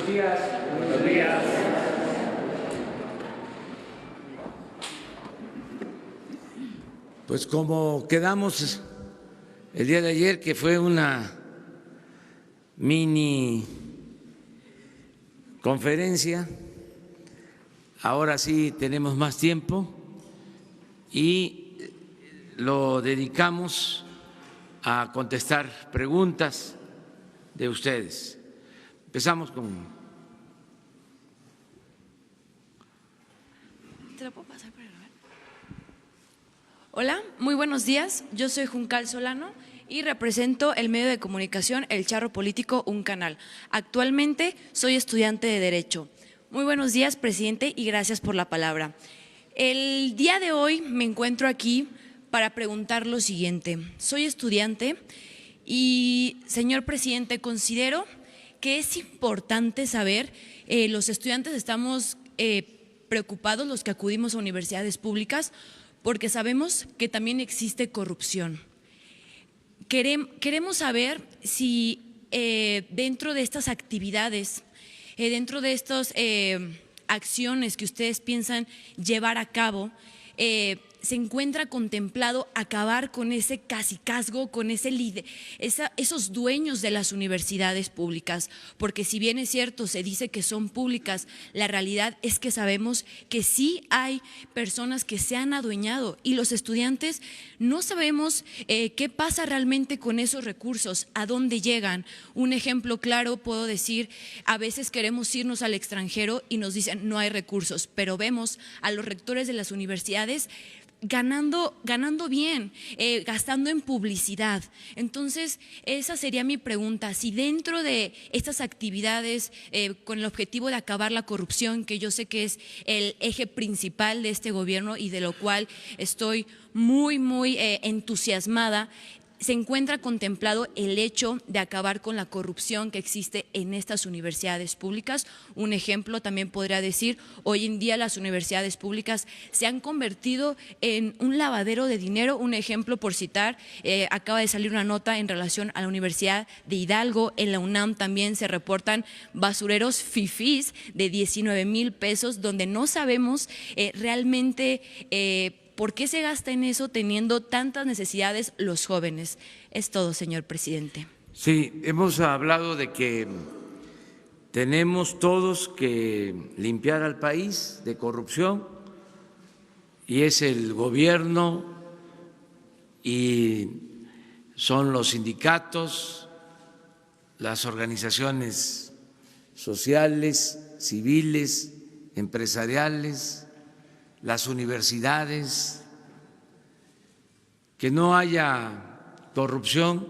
Buenos días. Buenos días. Pues como quedamos el día de ayer, que fue una mini conferencia, ahora sí tenemos más tiempo y lo dedicamos a contestar preguntas de ustedes. Empezamos con… ¿Te lo puedo pasar para grabar? Hola, muy buenos días. Yo soy Juncal Solano y represento el medio de comunicación El Charro Político, un canal. Actualmente soy estudiante de Derecho. Muy buenos días, presidente, y gracias por la palabra. El día de hoy me encuentro aquí para preguntar lo siguiente. Soy estudiante y, señor presidente, considero que es importante saber, los estudiantes estamos preocupados, los que acudimos a universidades públicas, porque sabemos que también existe corrupción. Queremos saber si dentro de estas actividades, dentro de estas acciones que ustedes piensan llevar a cabo, se encuentra contemplado acabar con ese cacicazgo, con esos dueños de las universidades públicas, porque si bien es cierto, se dice que son públicas, la realidad es que sabemos que sí hay personas que se han adueñado y los estudiantes no sabemos qué pasa realmente con esos recursos, a dónde llegan. Un ejemplo claro puedo decir, a veces queremos irnos al extranjero y nos dicen no hay recursos, pero vemos a los rectores de las universidades ganando bien, gastando en publicidad. Entonces, esa sería mi pregunta. Si dentro de estas actividades, con el objetivo de acabar la corrupción, que yo sé que es el eje principal de este gobierno y de lo cual estoy muy entusiasmada, se encuentra contemplado el hecho de acabar con la corrupción que existe en estas universidades públicas. Un ejemplo también podría decir, hoy en día las universidades públicas se han convertido en un lavadero de dinero. Un ejemplo por citar, acaba de salir una nota en relación a la Universidad de Hidalgo. En la UNAM también se reportan basureros fifís de 19,000 pesos, donde no sabemos realmente ¿por qué se gasta en eso teniendo tantas necesidades los jóvenes? Es todo, señor presidente. Sí, hemos hablado de que tenemos todos que limpiar al país de corrupción y es el gobierno y son los sindicatos, las organizaciones sociales, civiles, empresariales, las universidades, que no haya corrupción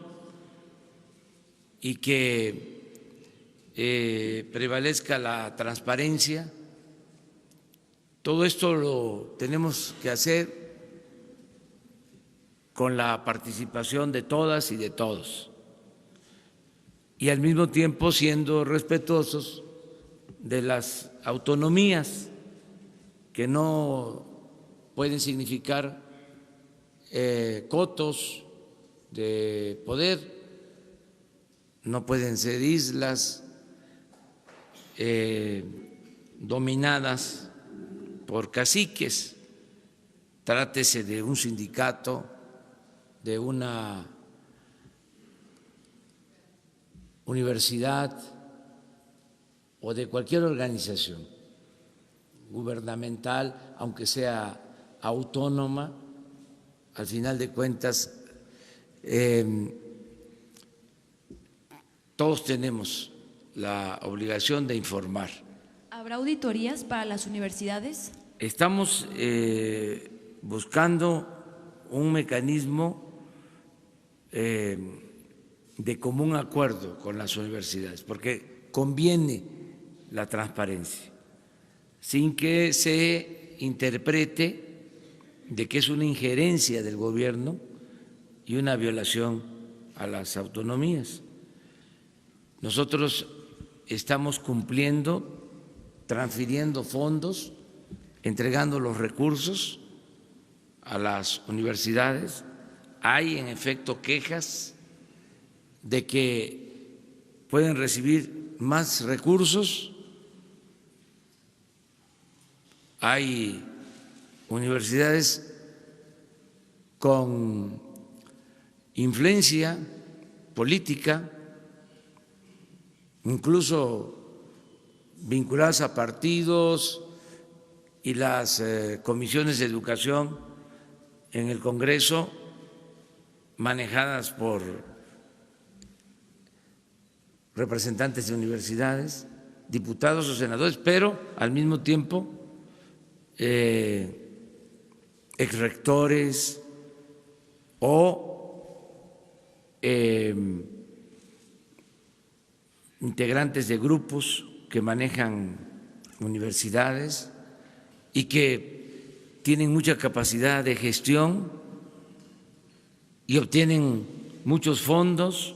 y que prevalezca la transparencia. Todo esto lo tenemos que hacer con la participación de todas y de todos y al mismo tiempo siendo respetuosos de las autonomías que no pueden significar cotos de poder, no pueden ser islas dominadas por caciques, trátese de un sindicato, de una universidad o de cualquier organización gubernamental, aunque sea autónoma, al final de cuentas todos tenemos la obligación de informar. ¿Habrá auditorías para las universidades? Estamos buscando un mecanismo de común acuerdo con las universidades, porque conviene la transparencia, sin que se interprete de que es una injerencia del gobierno y una violación a las autonomías. Nosotros estamos cumpliendo, transfiriendo fondos, entregando los recursos a las universidades. Hay en efecto quejas de que pueden recibir más recursos, hay universidades con influencia política, incluso vinculadas a partidos, y las comisiones de educación en el Congreso manejadas por representantes de universidades, diputados o senadores, pero al mismo tiempo exrectores o integrantes de grupos que manejan universidades y que tienen mucha capacidad de gestión y obtienen muchos fondos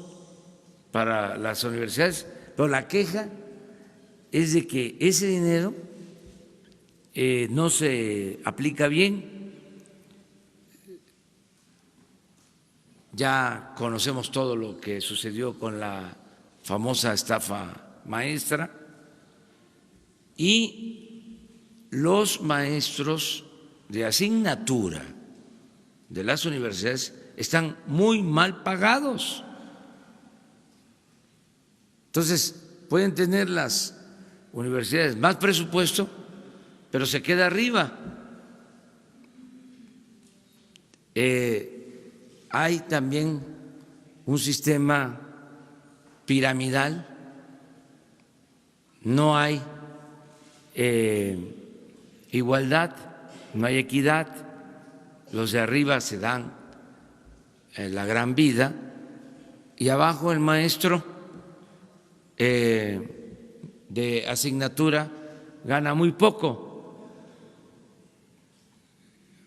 para las universidades, pero la queja es de que ese dinero no se aplica bien. Ya conocemos todo lo que sucedió con la famosa estafa maestra, y los maestros de asignatura de las universidades están muy mal pagados. Entonces, pueden tener las universidades más presupuesto, pero se queda arriba. Hay también un sistema piramidal, no hay igualdad, no hay equidad, los de arriba se dan la gran vida y abajo el maestro de asignatura gana muy poco.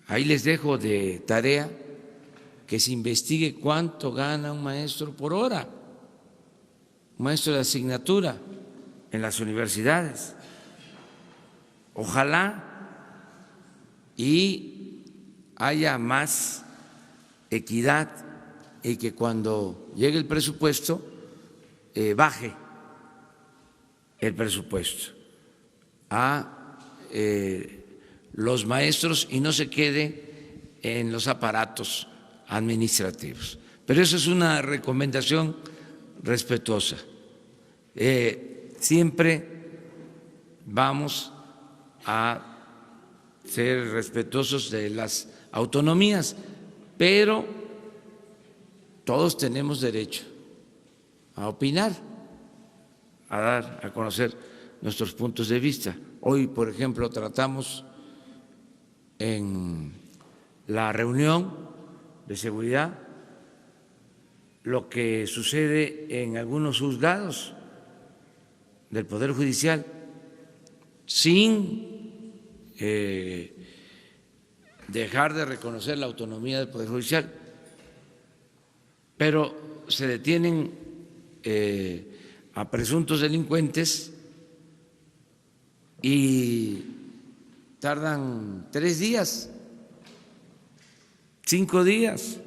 Ahí les dejo de tarea que se investigue cuánto gana un maestro por hora, un maestro de asignatura en las universidades. Ojalá y haya más equidad y que cuando llegue el presupuesto baje el presupuesto a los maestros y no se quede en los aparatos administrativos. Pero eso es una recomendación respetuosa. Siempre vamos a ser respetuosos de las autonomías, pero todos tenemos derecho a opinar, a dar a conocer nuestros puntos de vista. Hoy, por ejemplo, tratamos en la reunión de seguridad lo que sucede en algunos juzgados del Poder Judicial sin dejar de reconocer la autonomía del Poder Judicial, pero se detienen a presuntos delincuentes y tardan 3 días, 5 días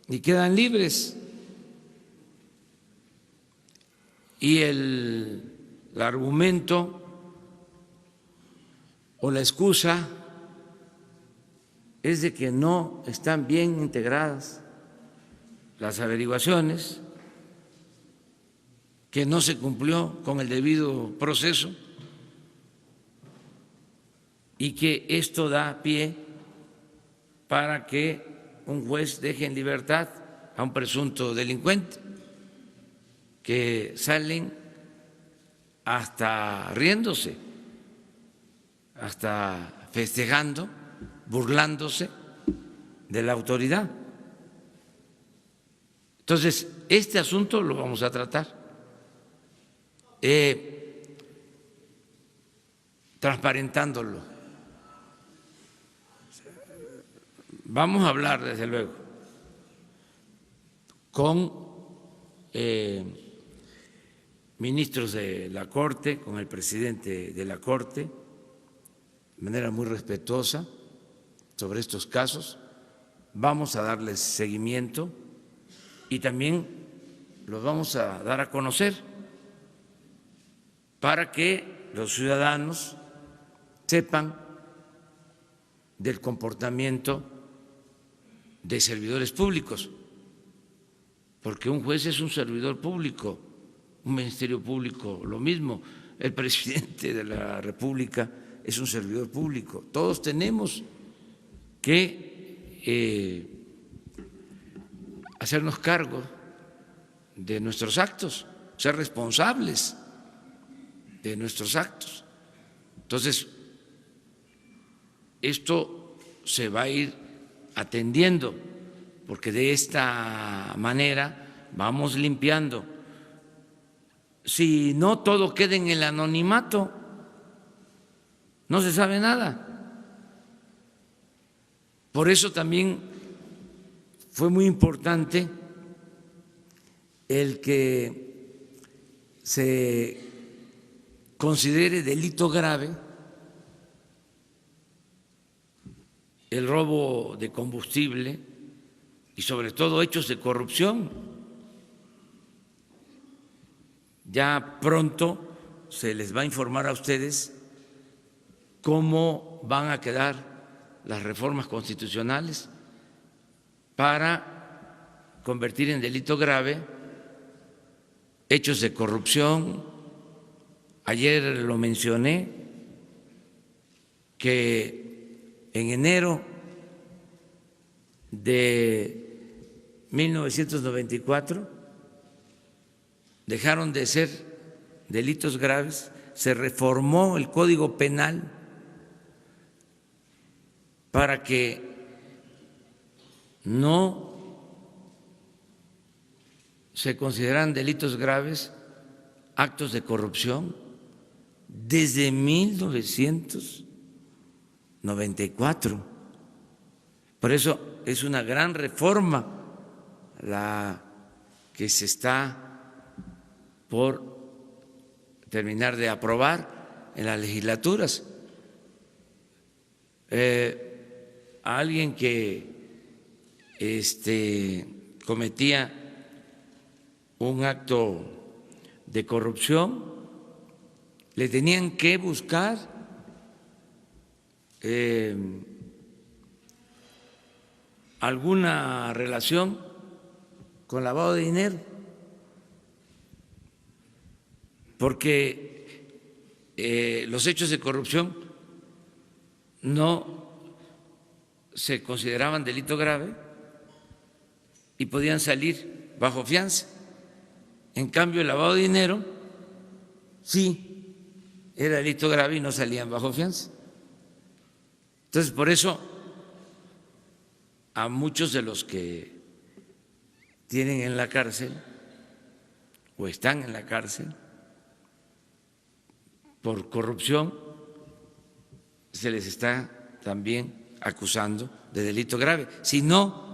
y quedan libres. Y el argumento o la excusa es de que no están bien integradas las averiguaciones, que no se cumplió con el debido proceso y que esto da pie para que un juez deje en libertad a un presunto delincuente, que salen hasta riéndose, hasta festejando, burlándose de la autoridad. Entonces, este asunto lo vamos a tratar transparentándolo. Vamos a hablar, desde luego, con ministros de la Corte, con el presidente de la Corte, de manera muy respetuosa sobre estos casos. Vamos a darles seguimiento y también los vamos a dar a conocer para que los ciudadanos sepan del comportamiento de servidores públicos, porque un juez es un servidor público, un ministerio público lo mismo, el presidente de la República es un servidor público. Todos tenemos que hacernos cargo de nuestros actos, ser responsables de nuestros actos. Entonces, esto se va a ir atendiendo, porque de esta manera vamos limpiando. Si no, todo queda en el anonimato, no se sabe nada. Por eso también fue muy importante el que se considere delito grave el robo de combustible y sobre todo hechos de corrupción. Ya pronto se les va a informar a ustedes cómo van a quedar las reformas constitucionales para convertir en delito grave hechos de corrupción. Ayer lo mencioné, que en enero de 1994 dejaron de ser delitos graves, se reformó el Código Penal para que no se consideraran delitos graves actos de corrupción desde 1994. Por eso es una gran reforma la que se está por terminar de aprobar en las legislaturas. A alguien que cometía un acto de corrupción le tenían que buscar alguna relación con lavado de dinero, porque los hechos de corrupción no se consideraban delito grave y podían salir bajo fianza. En cambio, el lavado de dinero sí era delito grave y no salían bajo fianza. Entonces, por eso a muchos de los que tienen en la cárcel o están en la cárcel por corrupción se les está también acusando de delito grave. Si no,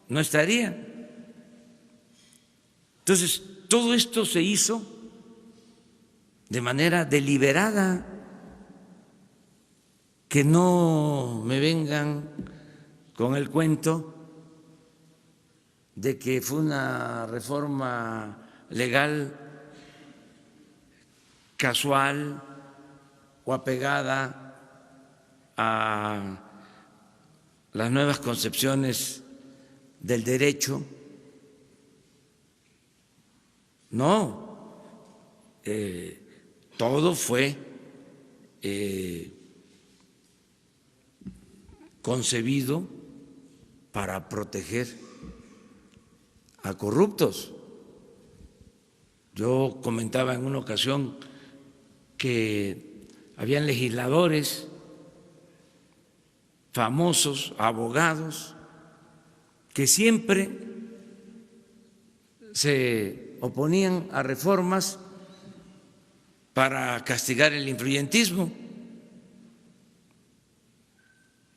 no estarían. Entonces, todo esto se hizo de manera deliberada, que no me vengan con el cuento de que fue una reforma legal casual o apegada a las nuevas concepciones del derecho. No, todo fue concebido para proteger a corruptos. Yo comentaba en una ocasión que habían legisladores famosos, abogados, que siempre se oponían a reformas para castigar el influyentismo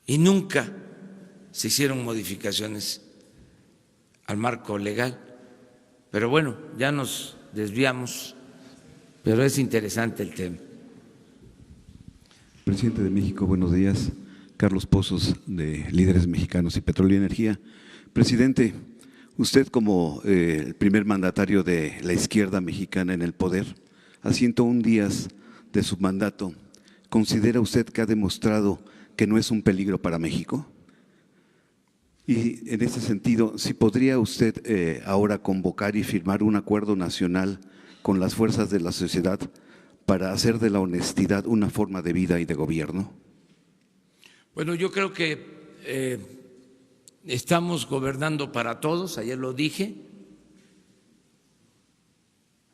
y nunca se hicieron modificaciones al marco legal. Pero bueno, ya nos desviamos, pero es interesante el tema. Presidente de México, buenos días. Carlos Pozos, de Líderes Mexicanos y Petróleo y Energía. Presidente, usted como el primer mandatario de la izquierda mexicana en el poder a 101 días de su mandato, ¿considera usted que ha demostrado que no es un peligro para México? Y en ese sentido, si podría usted ahora convocar y firmar un acuerdo nacional con las fuerzas de la sociedad para hacer de la honestidad una forma de vida y de gobierno. Bueno, yo creo que estamos gobernando para todos, ayer lo dije.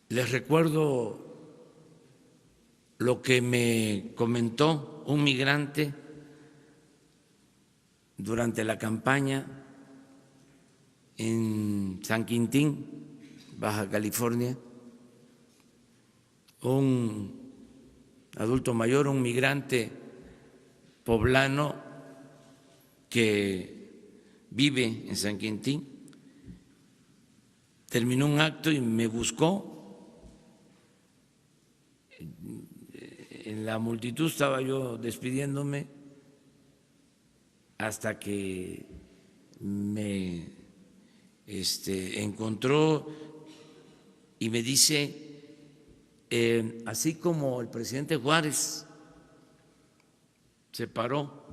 Les recuerdo lo que me comentó un migrante durante la campaña en San Quintín, Baja California, un adulto mayor, un migrante poblano que vive en San Quintín, terminó un acto y me buscó. En la multitud estaba yo despidiéndome hasta que me encontró y me dice, así como el presidente Juárez separó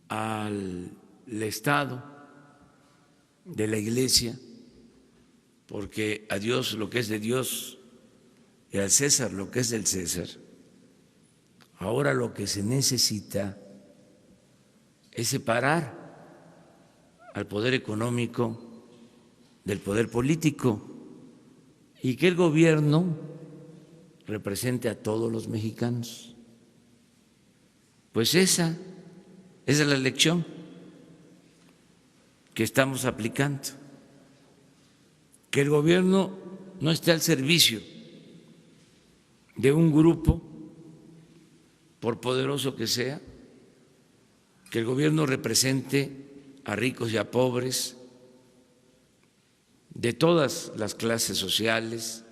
al Estado de la Iglesia, porque a Dios lo que es de Dios y al César lo que es del César, ahora lo que se necesita es separar al poder económico del poder político y que el gobierno represente a todos los mexicanos. Pues esa es la lección que estamos aplicando, que el gobierno no esté al servicio de un grupo, por poderoso que sea, que el gobierno represente a ricos y a pobres, de todas las clases sociales,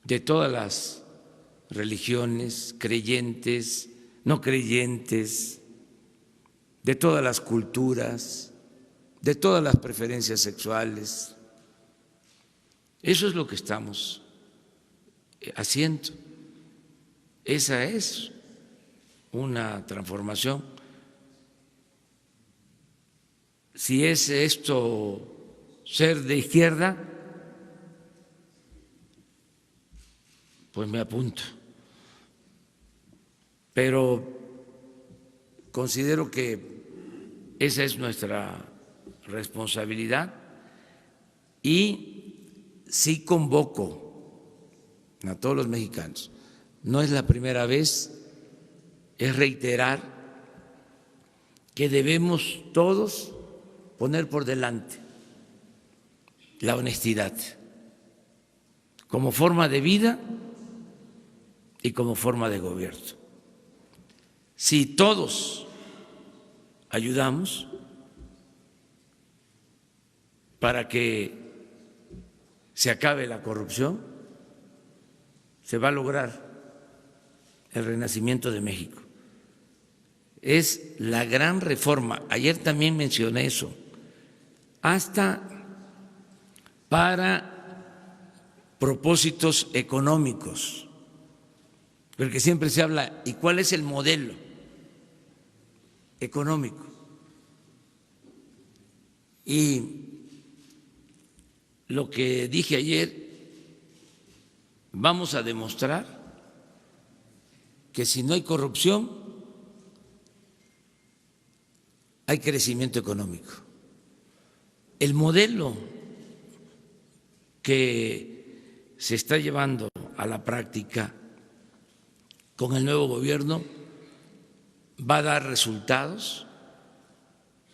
de todas las religiones, creyentes, no creyentes, de todas las culturas, de todas las preferencias sexuales. Eso es lo que estamos haciendo. Esa es una transformación. Si es esto ser de izquierda, pues me apunto. Pero considero que esa es nuestra responsabilidad y sí convoco a todos los mexicanos. No es la primera vez, es reiterar que debemos todos poner por delante la honestidad como forma de vida y como forma de gobierno. Si todos ayudamos para que se acabe la corrupción, se va a lograr el renacimiento de México. Es la gran reforma. Ayer también mencioné eso. Hasta para propósitos económicos, porque siempre se habla, ¿y cuál es el modelo económico? Y lo que dije ayer, vamos a demostrar que si no hay corrupción, hay crecimiento económico. El modelo que se está llevando a la práctica con el nuevo gobierno va a dar resultados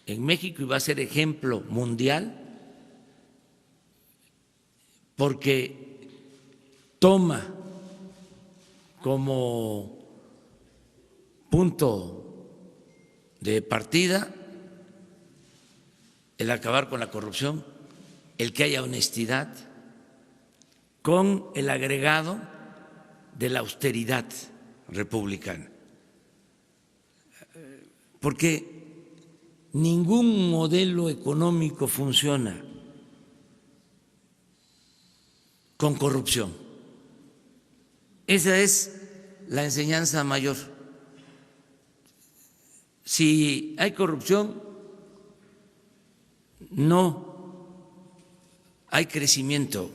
en México y va a ser ejemplo mundial porque toma como punto de partida el acabar con la corrupción, el que haya honestidad, con el agregado de la austeridad republicana. Porque ningún modelo económico funciona con corrupción. Esa es la enseñanza mayor. Si hay corrupción, no hay crecimiento,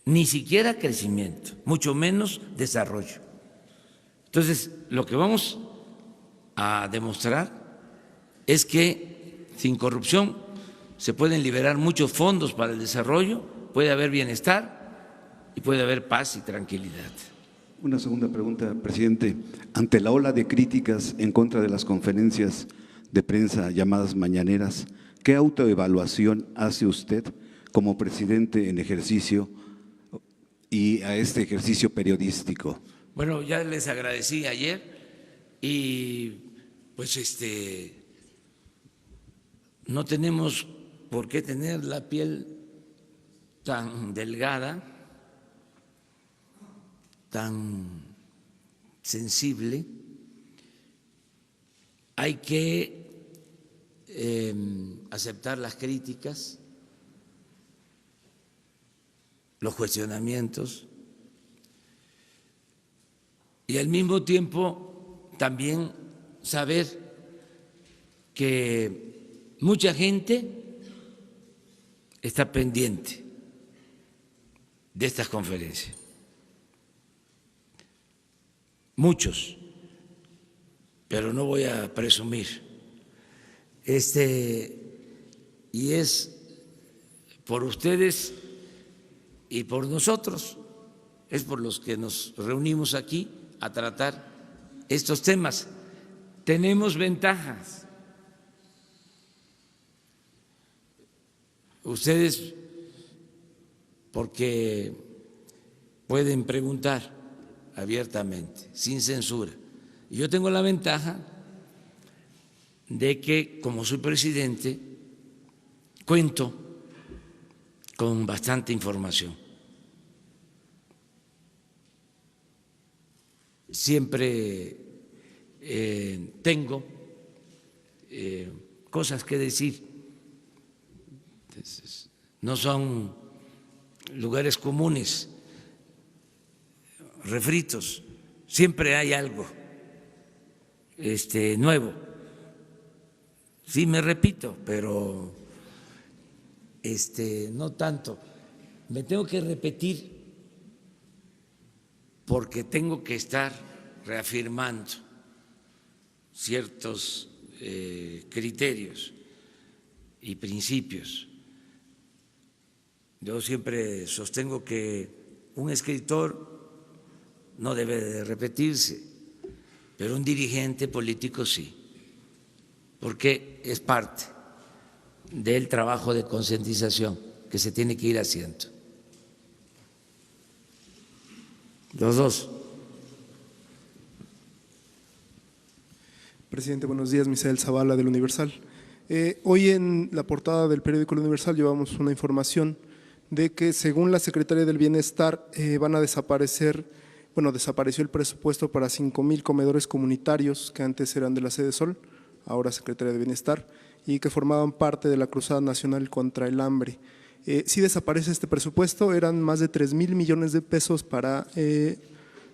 ni siquiera crecimiento, mucho menos desarrollo. Entonces, lo que vamos a demostrar es que sin corrupción se pueden liberar muchos fondos para el desarrollo, puede haber bienestar y puede haber paz y tranquilidad. Una segunda pregunta, presidente. Ante la ola de críticas en contra de las conferencias de prensa llamadas mañaneras, ¿qué autoevaluación hace usted como presidente en ejercicio y a este ejercicio periodístico? Bueno, ya les agradecí ayer y pues no tenemos por qué tener la piel tan delgada, tan sensible. Hay que aceptar las críticas, los cuestionamientos y al mismo tiempo también saber que mucha gente está pendiente de estas conferencias. Muchos, pero no voy a presumir. Y es por ustedes y por nosotros, es por los que nos reunimos aquí a tratar estos temas. Tenemos ventajas. Ustedes, porque pueden preguntar abiertamente, sin censura. Y yo tengo la ventaja de que, como soy presidente, cuento con bastante información. Siempre tengo cosas que decir. Entonces, no son lugares comunes, refritos, siempre hay algo nuevo. Sí, me repito, pero no tanto. Me tengo que repetir porque tengo que estar reafirmando ciertos criterios y principios. Yo siempre sostengo que un escritor no debe de repetirse, pero un dirigente político sí, porque es parte del trabajo de concientización que se tiene que ir haciendo. Los dos. Presidente, buenos días. Misael Zavala del Universal. Hoy en la portada del periódico El Universal llevamos una información de que según la Secretaría del Bienestar van a desapareció el presupuesto para 5,000 comedores comunitarios que antes eran de la Sede Sol, ahora Secretaría de Bienestar, y que formaban parte de la Cruzada Nacional contra el Hambre. Si desaparece este presupuesto, eran más de 3,000 millones de pesos para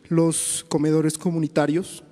los comedores comunitarios.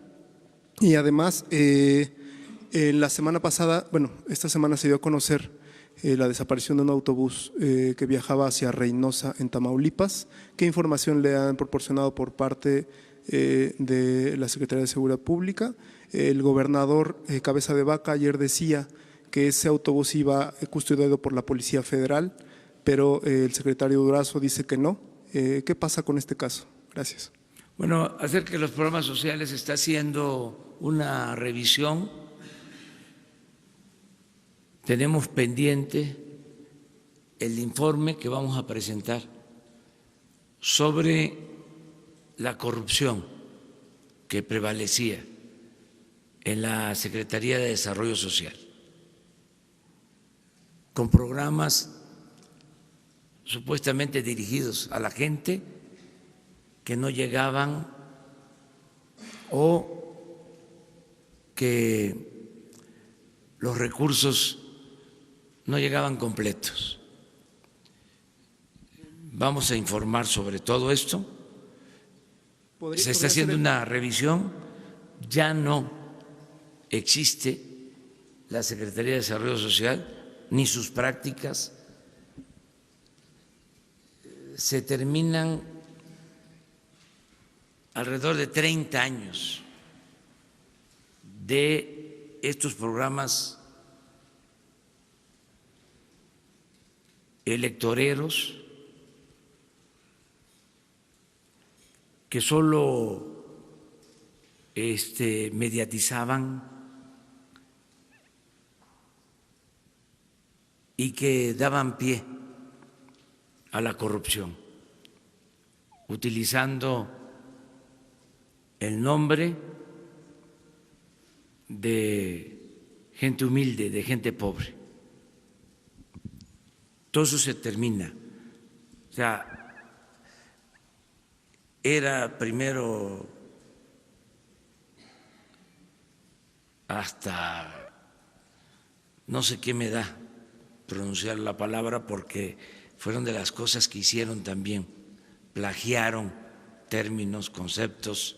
Y además, la semana pasada, esta semana se dio a conocer la desaparición de un autobús que viajaba hacia Reynosa, en Tamaulipas. ¿Qué información le han proporcionado por parte de la Secretaría de Seguridad Pública? El gobernador Cabeza de Vaca ayer decía que ese autobús iba custodiado por la Policía Federal, pero el secretario Durazo dice que no. ¿Qué pasa con este caso? Gracias. Bueno, acerca de los programas sociales está haciendo una revisión. Tenemos pendiente el informe que vamos a presentar sobre la corrupción que prevalecía en la Secretaría de Desarrollo Social, con programas supuestamente dirigidos a la gente que no llegaban o que los recursos no llegaban completos. vamos a informar sobre todo esto. Se está podría haciendo ser- una revisión, ya no existe la Secretaría de Desarrollo Social ni sus prácticas. Se terminan alrededor de 30 años de estos programas electoreros que solo mediatizaban y que daban pie a la corrupción, utilizando el nombre de gente humilde, de gente pobre. Todo eso se termina. O sea, era primero hasta no sé qué me da pronunciar la palabra porque fueron de las cosas que hicieron también, plagiaron términos, conceptos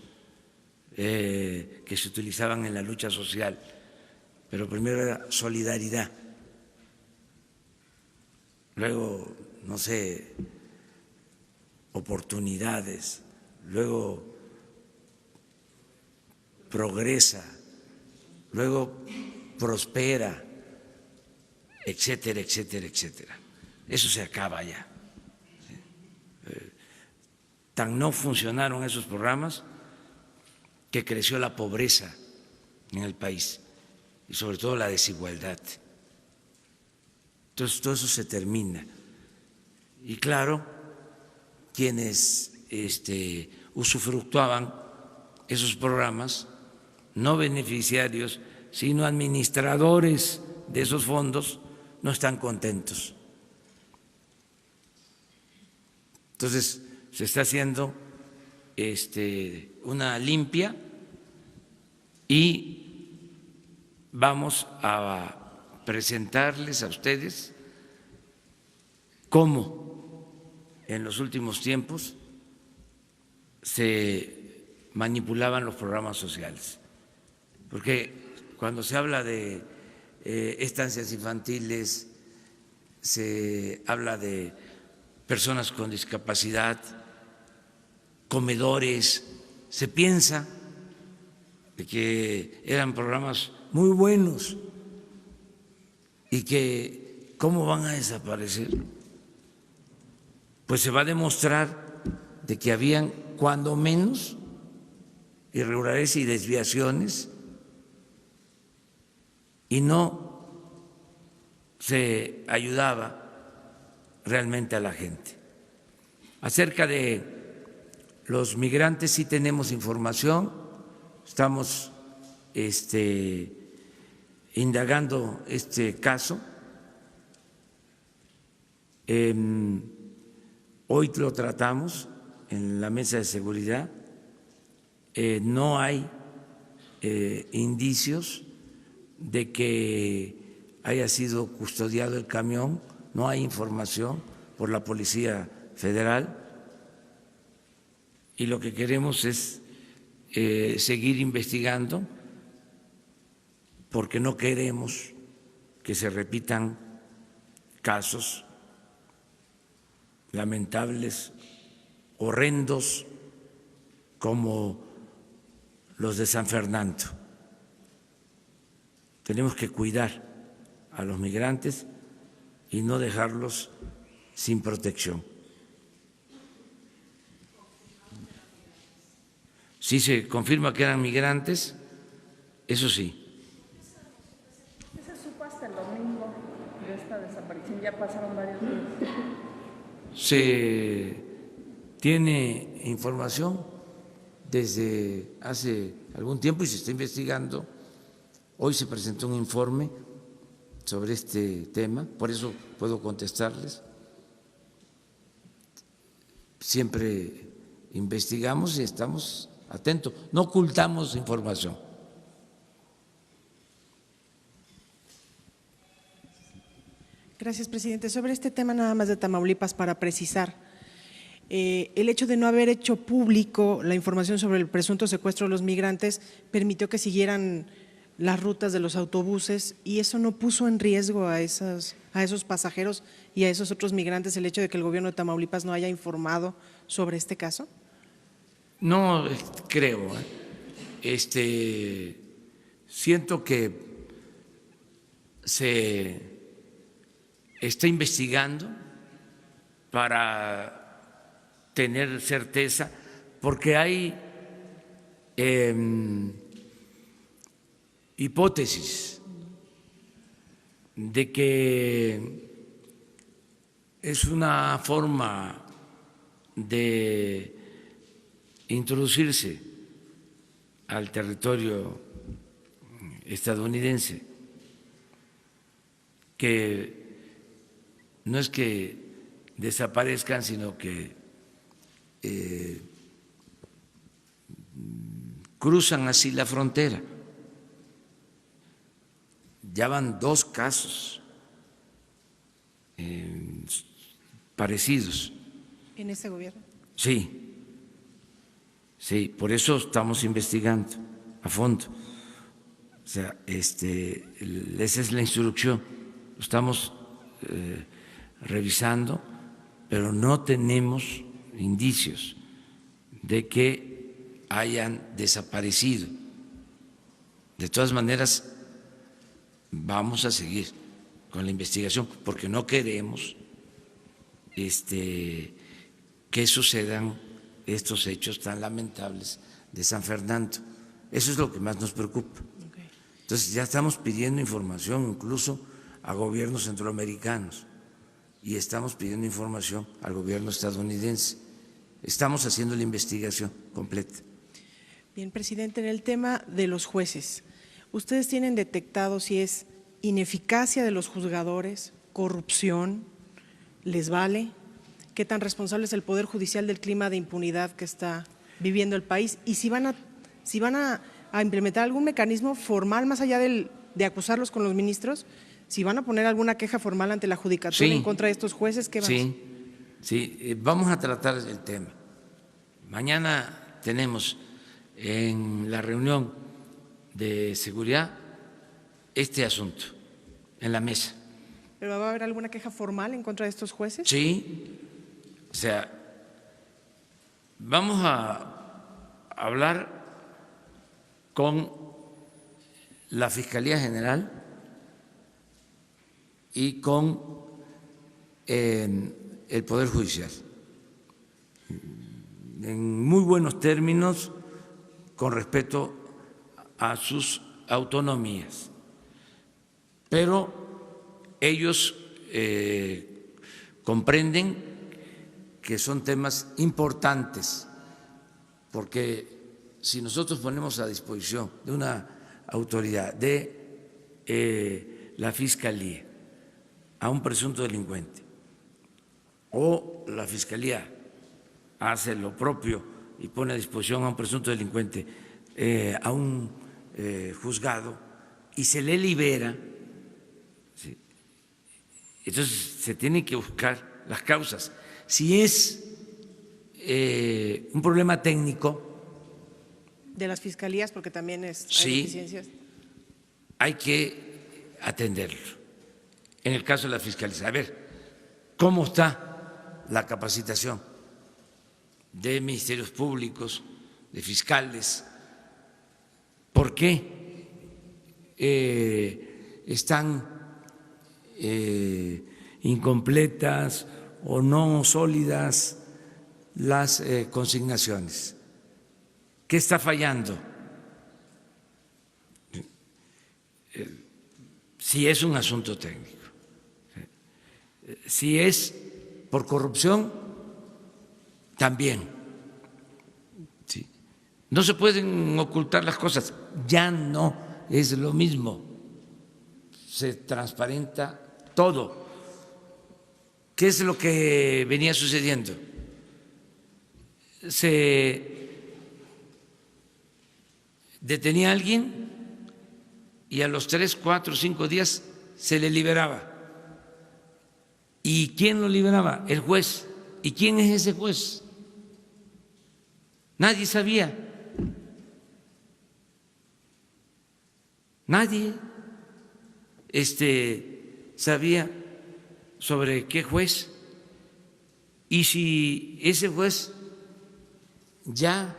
que se utilizaban en la lucha social, pero primero era solidaridad, luego, no sé, oportunidades, luego progresa, luego prospera, etcétera, etcétera, etcétera. Eso se acaba ya. Tan no funcionaron esos programas que creció la pobreza en el país y sobre todo la desigualdad. Entonces todo eso se termina. Y claro, quienes usufructuaban esos programas, no beneficiarios, sino administradores de esos fondos, no están contentos. Entonces se está haciendo una limpia y vamos a presentarles a ustedes cómo en los últimos tiempos se manipulaban los programas sociales. Porque cuando se habla de estancias infantiles, se habla de personas con discapacidad, comedores, se piensa de que eran programas muy buenos y que ¿cómo van a desaparecer? Pues se va a demostrar de que habían cuando menos irregularidades y desviaciones y no se ayudaba realmente a la gente. Acerca de los migrantes sí tenemos información, estamos indagando este caso. Hoy lo tratamos en la mesa de seguridad. No hay indicios de que haya sido custodiado el camión, no hay información por la Policía Federal y lo que queremos es seguir investigando porque no queremos que se repitan casos lamentables, horrendos, como los de San Fernando. Tenemos que cuidar a los migrantes y no dejarlos sin protección. Sí se confirma que eran migrantes, eso sí. ¿Qué se supo hasta el domingo de esta desaparición? Ya pasaron varios días. Se tiene información desde hace algún tiempo y se está investigando. Hoy se presentó un informe sobre este tema, por eso puedo contestarles. Siempre investigamos y estamos atentos, no ocultamos información. Gracias, presidente. Sobre este tema nada más de Tamaulipas, para precisar, El hecho de no haber hecho público la información sobre el presunto secuestro de los migrantes permitió que siguieran las rutas de los autobuses y eso no puso en riesgo a esos pasajeros y a esos otros migrantes, el hecho de que el gobierno de Tamaulipas no haya informado sobre este caso. No creo. Siento que se está investigando para tener certeza, porque hay hipótesis de que es una forma de introducirse al territorio estadounidense, que no es que desaparezcan, sino que cruzan así la frontera. Ya van 2 casos parecidos. ¿En este gobierno? Sí, sí, por eso estamos investigando a fondo. O sea, esa es la instrucción. Estamos revisando, pero no tenemos indicios de que hayan desaparecido. De todas maneras, vamos a seguir con la investigación porque no queremos que sucedan estos hechos tan lamentables de San Fernando. Eso es lo que más nos preocupa. Entonces ya estamos pidiendo información incluso a gobiernos centroamericanos y estamos pidiendo información al gobierno estadounidense. Estamos haciendo la investigación completa. Bien, presidente, en el tema de los jueces, ¿ustedes tienen detectado si es ineficacia de los juzgadores, corrupción, les vale? ¿Qué tan responsable es el Poder Judicial del clima de impunidad que está viviendo el país? Y si van a implementar algún mecanismo formal más allá de acusarlos con los ministros, si van a poner alguna queja formal ante la judicatura en contra de estos jueces, ¿qué van a hacer? Sí, vamos a tratar el tema. Mañana tenemos en la reunión de seguridad este asunto en la mesa. ¿Pero va a haber alguna queja formal en contra de estos jueces? Sí, o sea, vamos a hablar con la Fiscalía General y con el Poder Judicial en muy buenos términos con respecto a sus autonomías, pero ellos comprenden que son temas importantes, porque si nosotros ponemos a disposición de una autoridad de la Fiscalía a un presunto delincuente o la Fiscalía hace lo propio y pone a disposición a un presunto delincuente a un juzgado y se le libera, ¿sí? Entonces se tienen que buscar las causas. Si es un problema técnico de las fiscalías, porque también hay deficiencias, hay que atenderlo. En el caso de la Fiscalía, a ver cómo está la capacitación de ministerios públicos, de fiscales, por qué están incompletas o no sólidas las consignaciones, qué está fallando, si es un asunto técnico, si es por corrupción, también. ¿Sí? No se pueden ocultar las cosas, ya no es lo mismo, se transparenta todo. ¿Qué es lo que venía sucediendo? Se detenía a alguien y a los 3, 4, 5 días se le liberaba. ¿Y quién lo liberaba? El juez. ¿y quién es ese juez? Nadie sabía. Nadie sabía sobre qué juez. Y si ese juez ya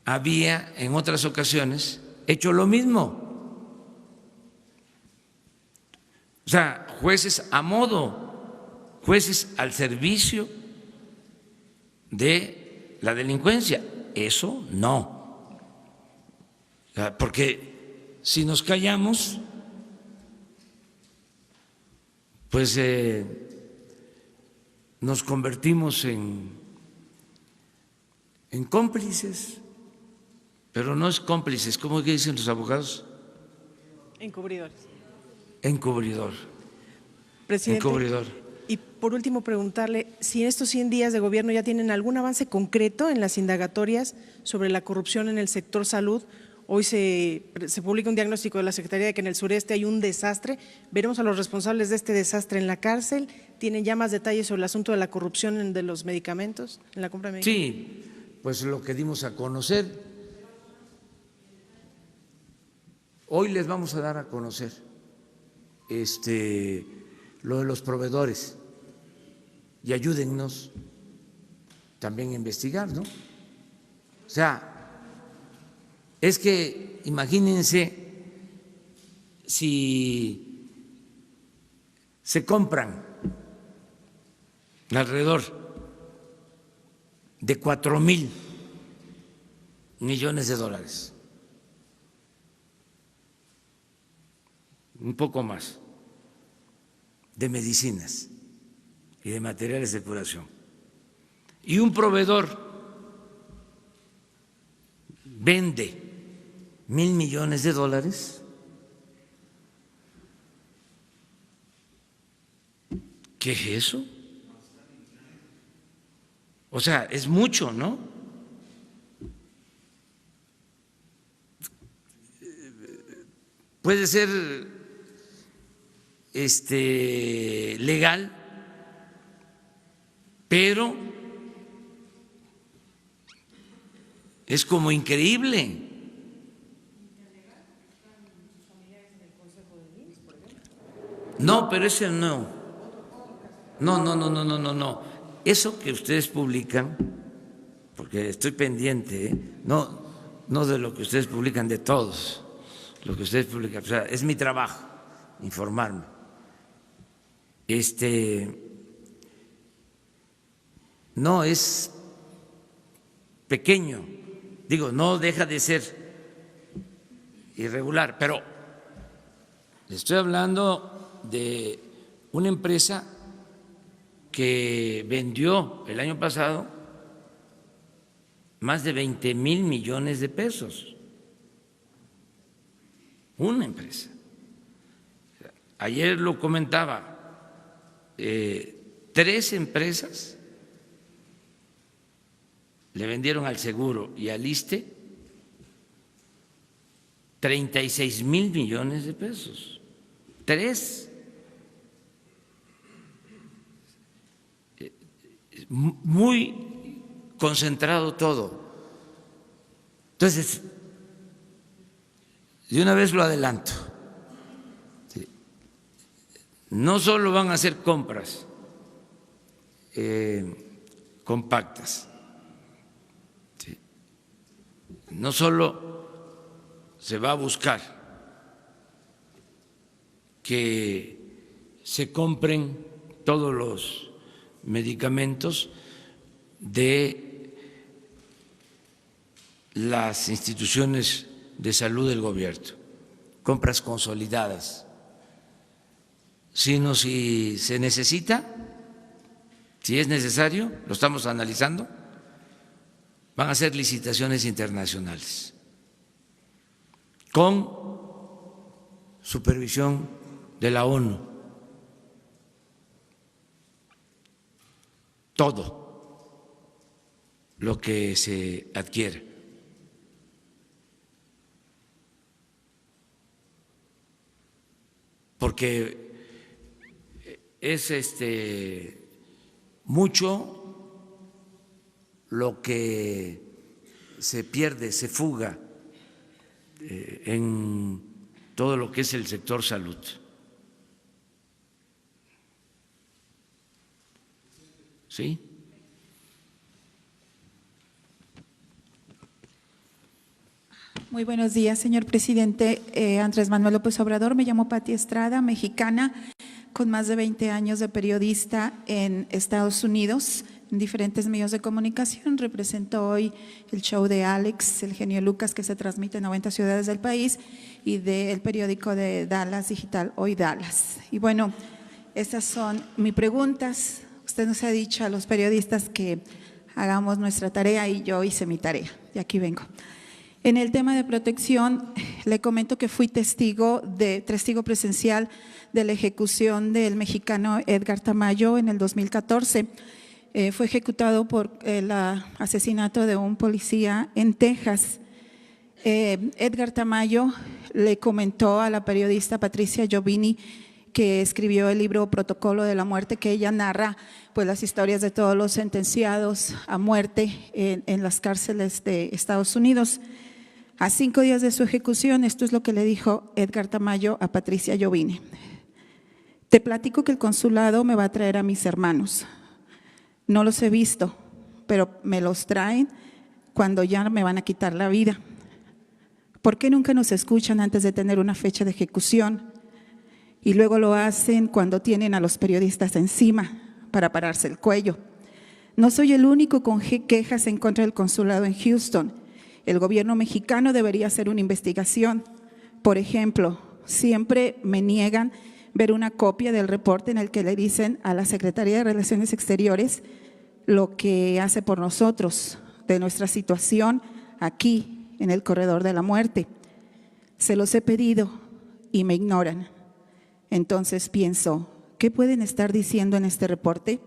había en otras ocasiones hecho lo mismo. O sea, jueces a modo, jueces al servicio de la delincuencia. Eso no. O sea, porque si nos callamos, pues nos convertimos en cómplices, pero no es cómplices, ¿cómo que dicen los abogados? Encubridores. Encubridor. Presidente, Encubridor. y por último preguntarle si en estos 100 días de gobierno ya tienen algún avance concreto en las indagatorias sobre la corrupción en el sector salud. Hoy se publica un diagnóstico de la Secretaría de que en el sureste hay un desastre. Veremos a los responsables de este desastre en la cárcel. ¿Tienen ya más detalles sobre el asunto de la corrupción de los medicamentos, en la compra de medicamentos? Sí, pues lo que dimos a conocer. Hoy les vamos a dar a conocer lo de los proveedores y ayúdennos también a investigar, ¿no? O sea, es que imagínense si se compran alrededor de 4,000 millones de dólares, un poco más, de medicinas y de materiales de curación. Y un proveedor vende 1,000 millones de dólares, ¿qué es eso? O sea, es mucho, ¿no? Puede ser legal, pero es como increíble. No, pero ese no. No. Eso que ustedes publican, porque estoy pendiente, no de lo que ustedes publican, de todos, lo que ustedes publican. O sea, es mi trabajo informarme. No es pequeño, digo, no deja de ser irregular, pero le estoy hablando de una empresa que vendió el año pasado más de 20,000 millones de pesos. Una empresa. Ayer lo comentaba, 3 empresas le vendieron al Seguro y al ISSSTE 36,000 millones de pesos. 3. Muy concentrado todo. Entonces, de una vez lo adelanto. No solo van a hacer compras compactas, no solo se va a buscar que se compren todos los medicamentos de las instituciones de salud del gobierno, compras consolidadas, sino si se necesita, si es necesario, lo estamos analizando, van a ser licitaciones internacionales con supervisión de la ONU. Todo lo que se adquiere. Porque es mucho lo que se pierde, se fuga en todo lo que es el sector salud. ¿Sí? Muy buenos días, señor presidente. Andrés Manuel López Obrador, me llamo Pati Estrada, mexicana, con más de 20 años de periodista en Estados Unidos, en diferentes medios de comunicación. Represento hoy el show de Alex, el genio Lucas, que se transmite en 90 ciudades del país, y del periódico de Dallas Digital, Hoy Dallas. Y bueno, estas son mis preguntas. Usted nos ha dicho a los periodistas que hagamos nuestra tarea y yo hice mi tarea, y aquí vengo. En el tema de protección, le comento que fui testigo presencial de la ejecución del mexicano Edgar Tamayo en el 2014. Fue ejecutado por el asesinato de un policía en Texas. Edgar Tamayo le comentó a la periodista Patricia Giovini, que escribió el libro Protocolo de la Muerte, que ella narra pues las historias de todos los sentenciados a muerte en las cárceles de Estados Unidos. A 5 días de su ejecución, esto es lo que le dijo Edgar Tamayo a Patricia Giovini: te platico que el consulado me va a traer a mis hermanos. No los he visto, pero me los traen cuando ya me van a quitar la vida. ¿Por qué nunca nos escuchan antes de tener una fecha de ejecución? Y luego lo hacen cuando tienen a los periodistas encima para pararse el cuello. No soy el único con quejas en contra del consulado en Houston. El gobierno mexicano debería hacer una investigación. Por ejemplo, siempre me niegan ver una copia del reporte en el que le dicen a la Secretaría de Relaciones Exteriores lo que hace por nosotros, de nuestra situación aquí en el corredor de la muerte. Se los he pedido y me ignoran. Entonces pienso, ¿qué pueden estar diciendo en este reporte?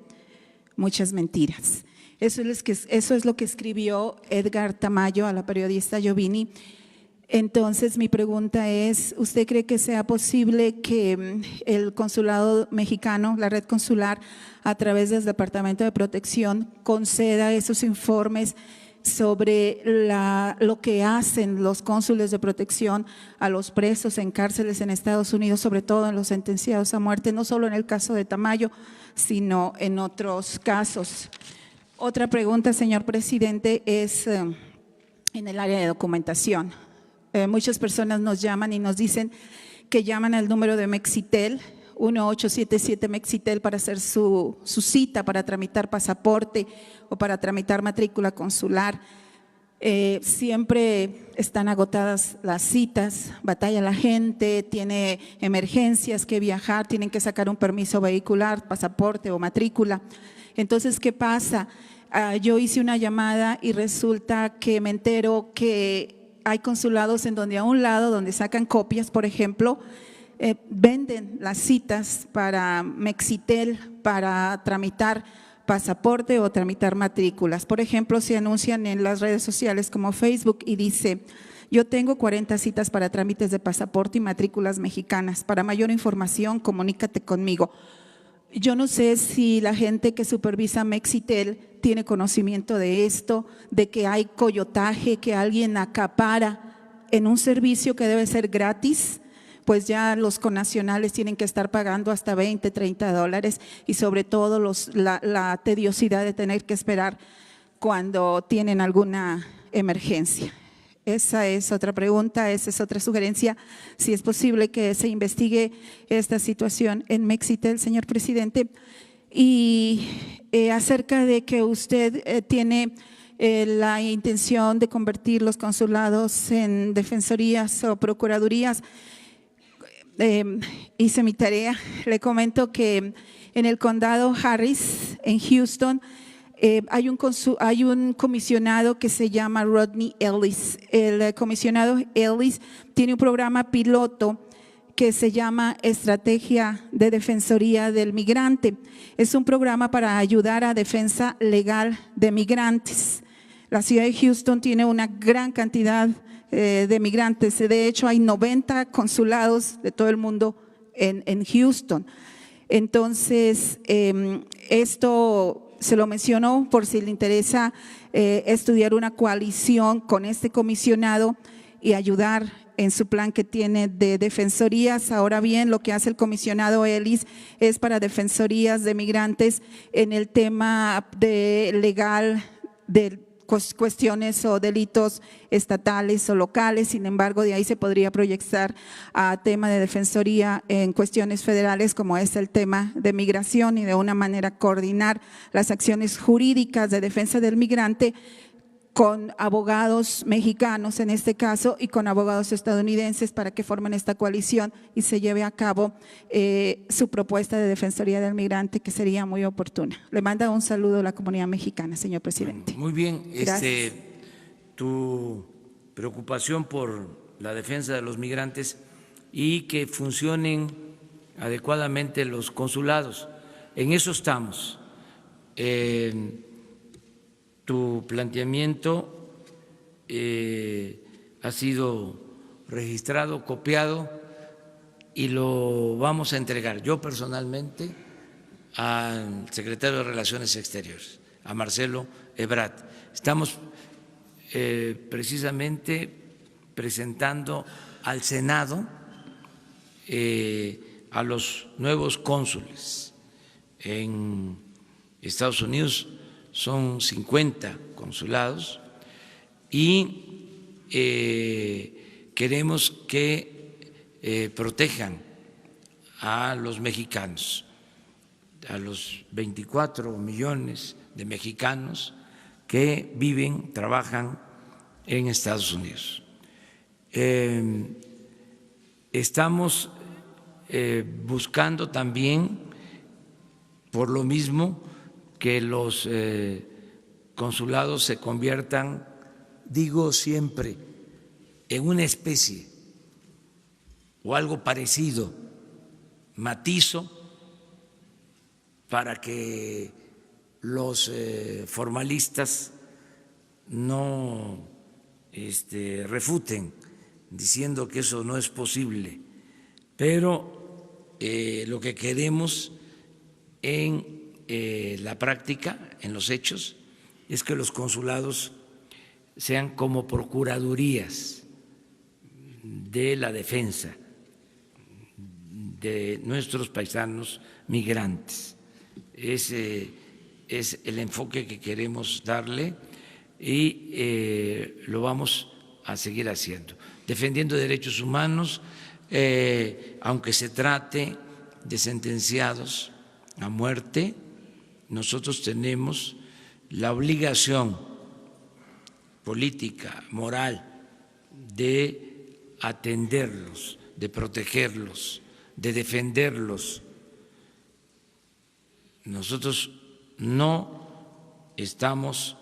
Muchas mentiras. Eso es lo que escribió Edgar Tamayo a la periodista Giovini. Entonces mi pregunta es, ¿usted cree que sea posible que el consulado mexicano, la red consular, a través del Departamento de Protección, conceda esos informes sobre lo que hacen los cónsules de protección a los presos en cárceles en Estados Unidos, sobre todo en los sentenciados a muerte, no solo en el caso de Tamayo, sino en otros casos? Otra pregunta, señor presidente, es en el área de documentación. Muchas personas nos llaman y nos dicen que llaman al número de Mexitel, 1877 Mexitel, para hacer su cita, para tramitar pasaporte o para tramitar matrícula consular. Siempre están agotadas las citas, batalla la gente, tiene emergencias que viajar, tienen que sacar un permiso vehicular, pasaporte o matrícula. Entonces, ¿qué pasa? Yo hice una llamada y resulta que me entero que hay consulados en donde a un lado, donde sacan copias, por ejemplo, venden las citas para Mexitel para tramitar pasaporte o tramitar matrículas. Por ejemplo, se anuncian en las redes sociales como Facebook y dice: yo tengo 40 citas para trámites de pasaporte y matrículas mexicanas. Para mayor información, comunícate conmigo. Yo no sé si la gente que supervisa Mexitel tiene conocimiento de esto, de que hay coyotaje, que alguien acapara en un servicio que debe ser gratis, pues ya los connacionales tienen que estar pagando hasta $20, $30 y sobre todo la tediosidad de tener que esperar cuando tienen alguna emergencia. Esa es otra pregunta, esa es otra sugerencia, si es posible que se investigue esta situación en Mexitel, señor presidente. Y acerca de que usted tiene la intención de convertir los consulados en defensorías o procuradurías, hice mi tarea. Le comento que en el condado Harris, en Houston, hay un comisionado que se llama Rodney Ellis. El comisionado Ellis tiene un programa piloto que se llama Estrategia de Defensoría del Migrante. Es un programa para ayudar a defensa legal de migrantes. La ciudad de Houston tiene una gran cantidad de migrantes. De hecho, hay 90 consulados de todo el mundo en Houston. Entonces, esto se lo menciono por si le interesa estudiar una coalición con este comisionado y ayudar en su plan que tiene de defensorías. Ahora bien, lo que hace el comisionado Ellis es para defensorías de migrantes en el tema de legal de cuestiones o delitos estatales o locales. Sin embargo, de ahí se podría proyectar a tema de defensoría en cuestiones federales, como es el tema de migración, y de una manera coordinar las acciones jurídicas de defensa del migrante con abogados mexicanos en este caso y con abogados estadounidenses para que formen esta coalición y se lleve a cabo su propuesta de defensoría del migrante, que sería muy oportuna. Le manda un saludo a la comunidad mexicana, señor presidente. Muy bien, Gracias. tu preocupación por la defensa de los migrantes y que funcionen adecuadamente los consulados. En eso estamos. Tu planteamiento ha sido registrado, copiado y lo vamos a entregar yo personalmente al secretario de Relaciones Exteriores, a Marcelo Ebrard. Estamos precisamente presentando al Senado a los nuevos cónsules en Estados Unidos. Son 50 consulados y queremos que protejan a los mexicanos, a los 24 millones de mexicanos que viven, trabajan en Estados Unidos. Estamos buscando también, por lo mismo, que los consulados se conviertan, digo siempre, en una especie o algo parecido, matizo, para que los formalistas no refuten diciendo que eso no es posible. Pero lo que queremos en la práctica, en los hechos, es que los consulados sean como procuradurías de la defensa de nuestros paisanos migrantes. Ese es el enfoque que queremos darle y lo vamos a seguir haciendo, defendiendo derechos humanos, aunque se trate de sentenciados a muerte. Nosotros tenemos la obligación política, moral, de atenderlos, de protegerlos, de defenderlos. Nosotros no estamos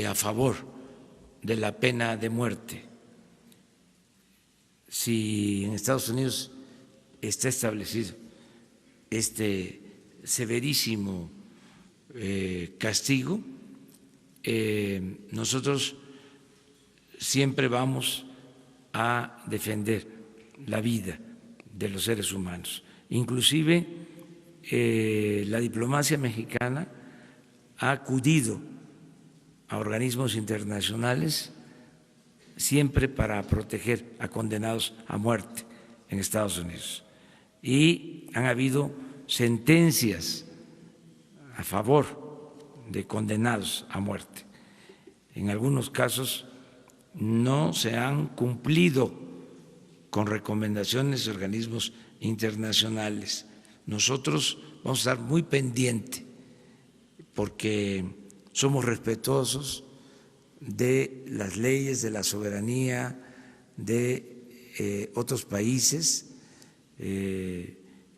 a favor de la pena de muerte. Si en Estados Unidos está establecido este severísimo castigo, nosotros siempre vamos a defender la vida de los seres humanos. Inclusive la diplomacia mexicana ha acudido a organismos internacionales siempre para proteger a condenados a muerte en Estados Unidos. Y han habido sentencias a favor de condenados a muerte. En algunos casos no se han cumplido con recomendaciones de organismos internacionales. Nosotros vamos a estar muy pendientes porque somos respetuosos de las leyes, de la soberanía de otros países,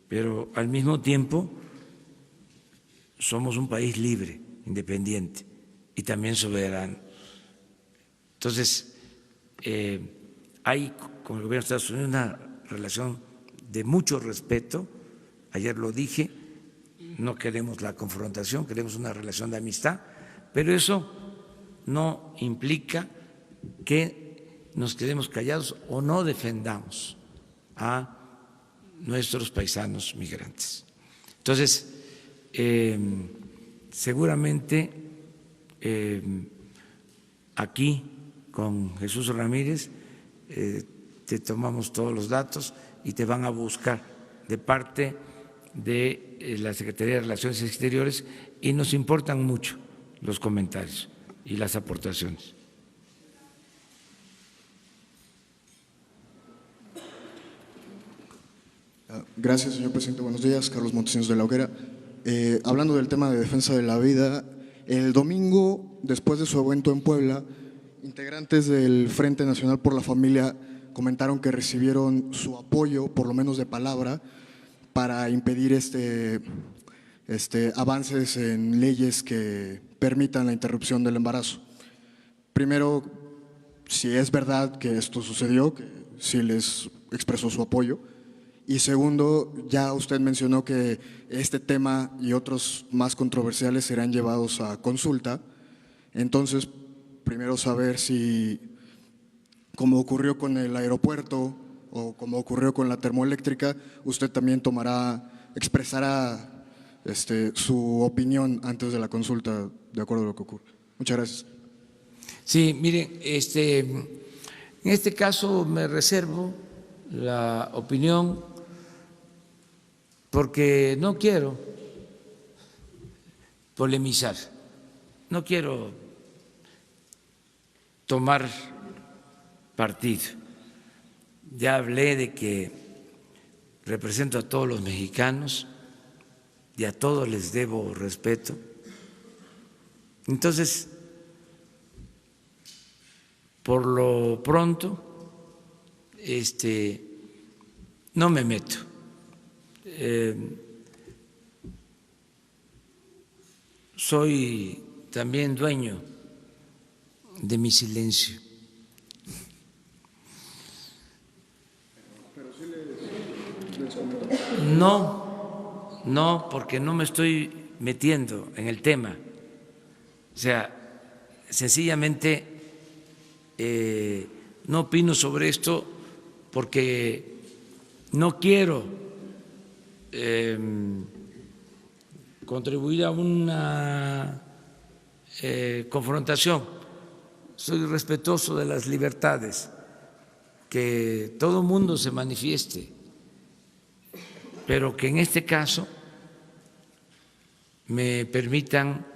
pero al mismo tiempo somos un país libre, independiente y también soberano. Entonces, hay con el gobierno de Estados Unidos una relación de mucho respeto. Ayer lo dije, no queremos la confrontación, queremos una relación de amistad, pero eso no implica que nos quedemos callados o no defendamos a nuestros paisanos migrantes. Entonces, seguramente aquí con Jesús Ramírez te tomamos todos los datos y te van a buscar de parte de la Secretaría de Relaciones Exteriores y nos importan mucho los comentarios y las aportaciones. Gracias, señor presidente. Buenos días. Carlos Montesinos de la Hoguera. Hablando del tema de defensa de la vida, el domingo, después de su evento en Puebla, integrantes del Frente Nacional por la Familia comentaron que recibieron su apoyo, por lo menos de palabra, para impedir avances en leyes que permitan la interrupción del embarazo. Primero, si es verdad que esto sucedió, que sí les expresó su apoyo. Y segundo, ya usted mencionó que este tema y otros más controversiales serán llevados a consulta. Entonces, primero saber si, como ocurrió con el aeropuerto o como ocurrió con la termoeléctrica, usted también expresará su opinión antes de la consulta, de acuerdo a lo que ocurre. Muchas gracias. Sí, miren, en este caso me reservo la opinión porque no quiero polemizar, no quiero tomar partido. Ya hablé de que represento a todos los mexicanos y a todos les debo respeto. Entonces, por lo pronto, no me meto. Soy también dueño de mi silencio. No, porque no me estoy metiendo en el tema. O sea, sencillamente no opino sobre esto porque no quiero contribuir a una confrontación. Soy respetuoso de las libertades, que todo mundo se manifieste, pero que en este caso me permitan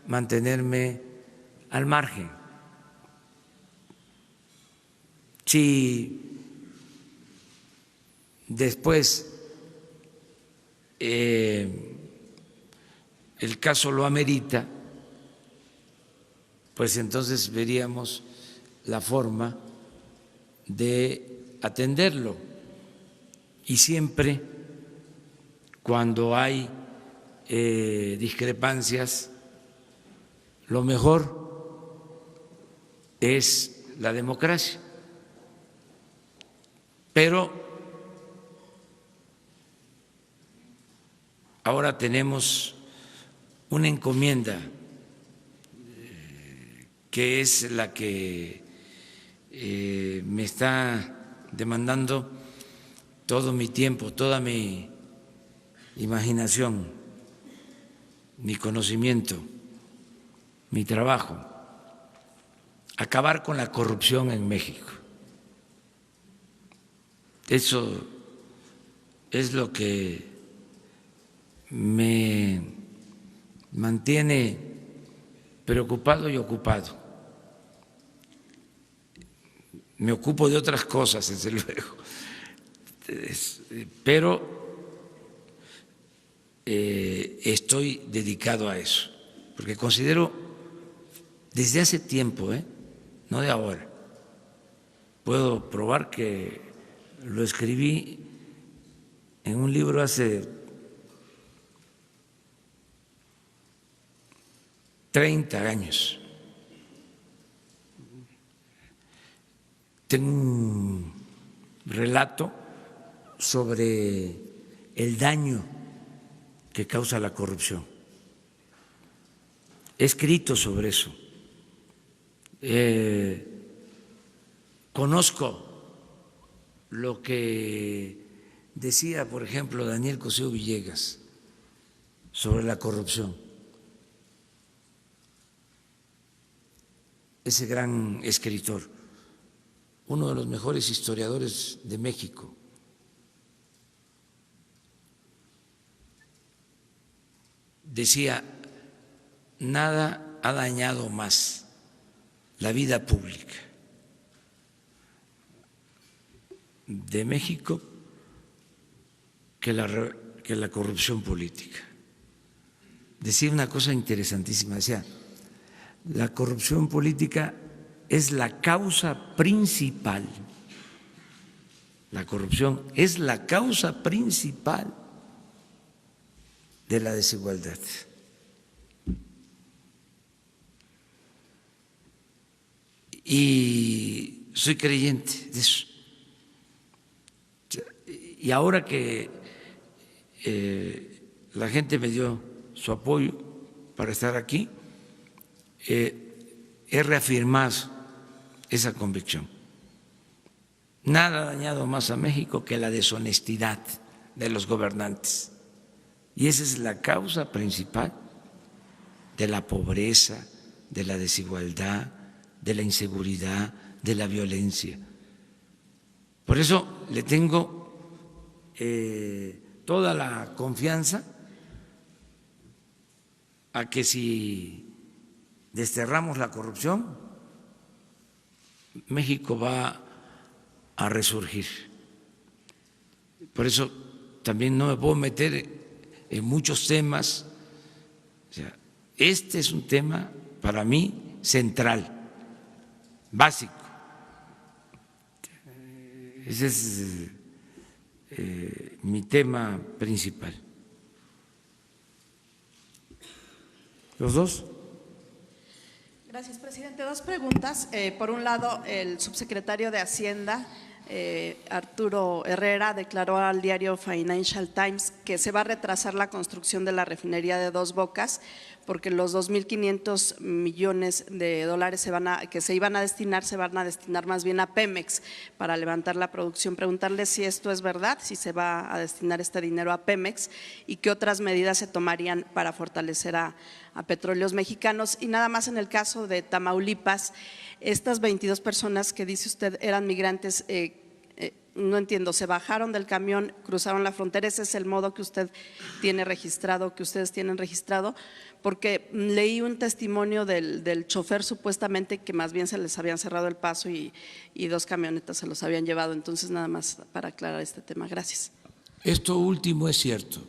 mantenerme al margen. Si después el caso lo amerita, pues entonces veríamos la forma de atenderlo. Y siempre cuando hay discrepancias, lo mejor es la democracia. Pero ahora tenemos una encomienda que es la que me está demandando todo mi tiempo, toda mi imaginación, mi conocimiento, mi trabajo: acabar con la corrupción en México. Eso es lo que me mantiene preocupado y ocupado. Me ocupo de otras cosas, desde luego, pero estoy dedicado a eso, porque considero desde hace tiempo, no de ahora, puedo probar que lo escribí en un libro hace 30 años. Tengo un relato sobre el daño que causa la corrupción. He escrito sobre eso. Conozco lo que decía, por ejemplo, Daniel Cosío Villegas sobre la corrupción. ese gran escritor, uno de los mejores historiadores de México. Decía, nada ha dañado más la vida pública de México que la corrupción política. Decía una cosa interesantísima, decía, la corrupción política es la causa principal, la corrupción es la causa principal de la desigualdad. Y soy creyente de eso. Y ahora que la gente me dio su apoyo para estar aquí, he reafirmado esa convicción. Nada ha dañado más a México que la deshonestidad de los gobernantes. Y esa es la causa principal de la pobreza, de la desigualdad, de la inseguridad, de la violencia. Por eso le tengo toda la confianza a que si desterramos la corrupción, México va a resurgir. Por eso también no me puedo meter en muchos temas. O sea, este es un tema para mí central, básico. Ese es mi tema principal. ¿Los dos? Gracias, presidente. Dos preguntas. Por un lado, el subsecretario de Hacienda, Arturo Herrera, declaró al diario Financial Times que se va a retrasar la construcción de la refinería de Dos Bocas porque los 2.500 millones de dólares que se iban a destinar, se van a destinar más bien a Pemex para levantar la producción. Preguntarle si esto es verdad, si se va a destinar este dinero a Pemex y qué otras medidas se tomarían para fortalecer a Petróleos Mexicanos. Y nada más en el caso de Tamaulipas, estas 22 personas que dice usted eran migrantes, no entiendo, se bajaron del camión, cruzaron la frontera, ese es el modo que usted tiene registrado, que ustedes tienen registrado, porque leí un testimonio del chofer supuestamente que más bien se les habían cerrado el paso y dos camionetas se los habían llevado. Entonces nada más para aclarar este tema. Gracias. Esto último es cierto,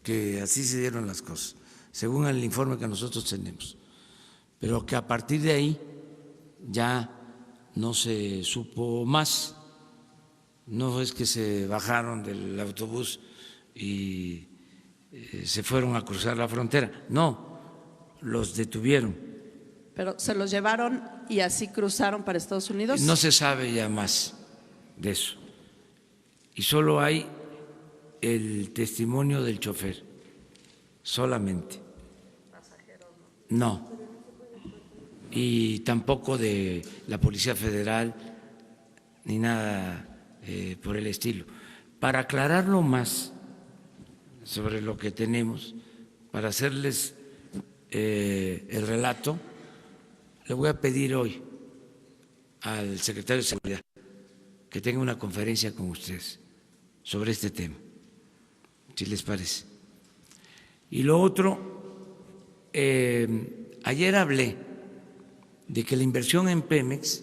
que así se dieron las cosas, según el informe que nosotros tenemos, pero que a partir de ahí ya no se supo más. No es que se bajaron del autobús y se fueron a cruzar la frontera, no, los detuvieron. ¿Pero se los llevaron y así cruzaron para Estados Unidos? No se sabe ya más de eso y solo hay el testimonio del chofer, solamente. No, y tampoco de la Policía Federal ni nada por el estilo. Para aclararlo más sobre lo que tenemos, para hacerles el relato, le voy a pedir hoy al secretario de Seguridad que tenga una conferencia con ustedes sobre este tema, si les parece. Y lo otro, ayer hablé de que la inversión en Pemex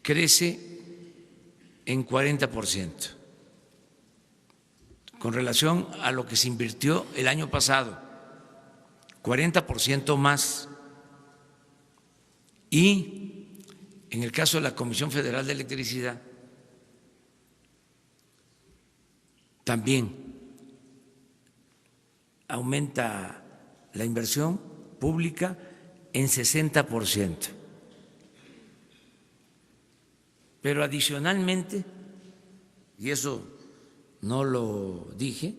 crece en 40% con relación a lo que se invirtió el año pasado, 40% más. Y en el caso de la Comisión Federal de Electricidad, también aumenta la inversión pública en 60%. Pero adicionalmente, y eso no lo dije,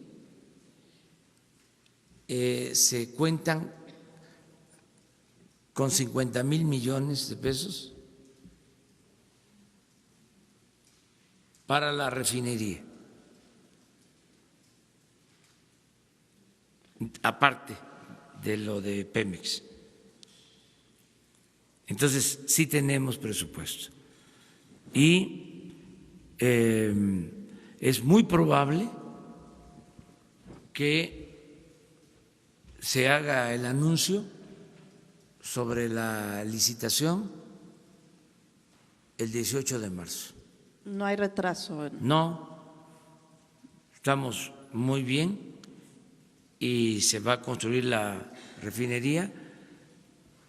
se cuentan con 50,000 millones de pesos para la refinería. aparte de lo de Pemex. Entonces, sí tenemos presupuesto. Y es muy probable que se haga el anuncio sobre la licitación el 18 de marzo. No hay retraso. No, estamos muy bien y se va a construir la refinería.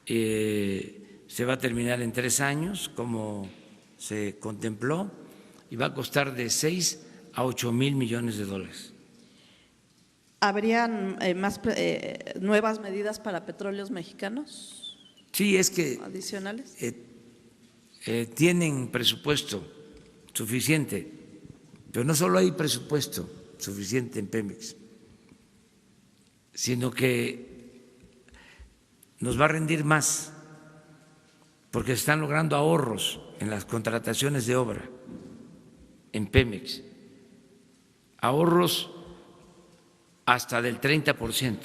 Se va a terminar en 3 años, como se contempló, y va a costar de 6 a 8 mil millones de dólares. ¿Habrían nuevas medidas para petróleos mexicanos? Sí, es que adicionales. Tienen presupuesto suficiente, pero no solo hay presupuesto suficiente en Pemex, sino que nos va a rendir más, porque se están logrando ahorros en las contrataciones de obra en Pemex, ahorros hasta del 30%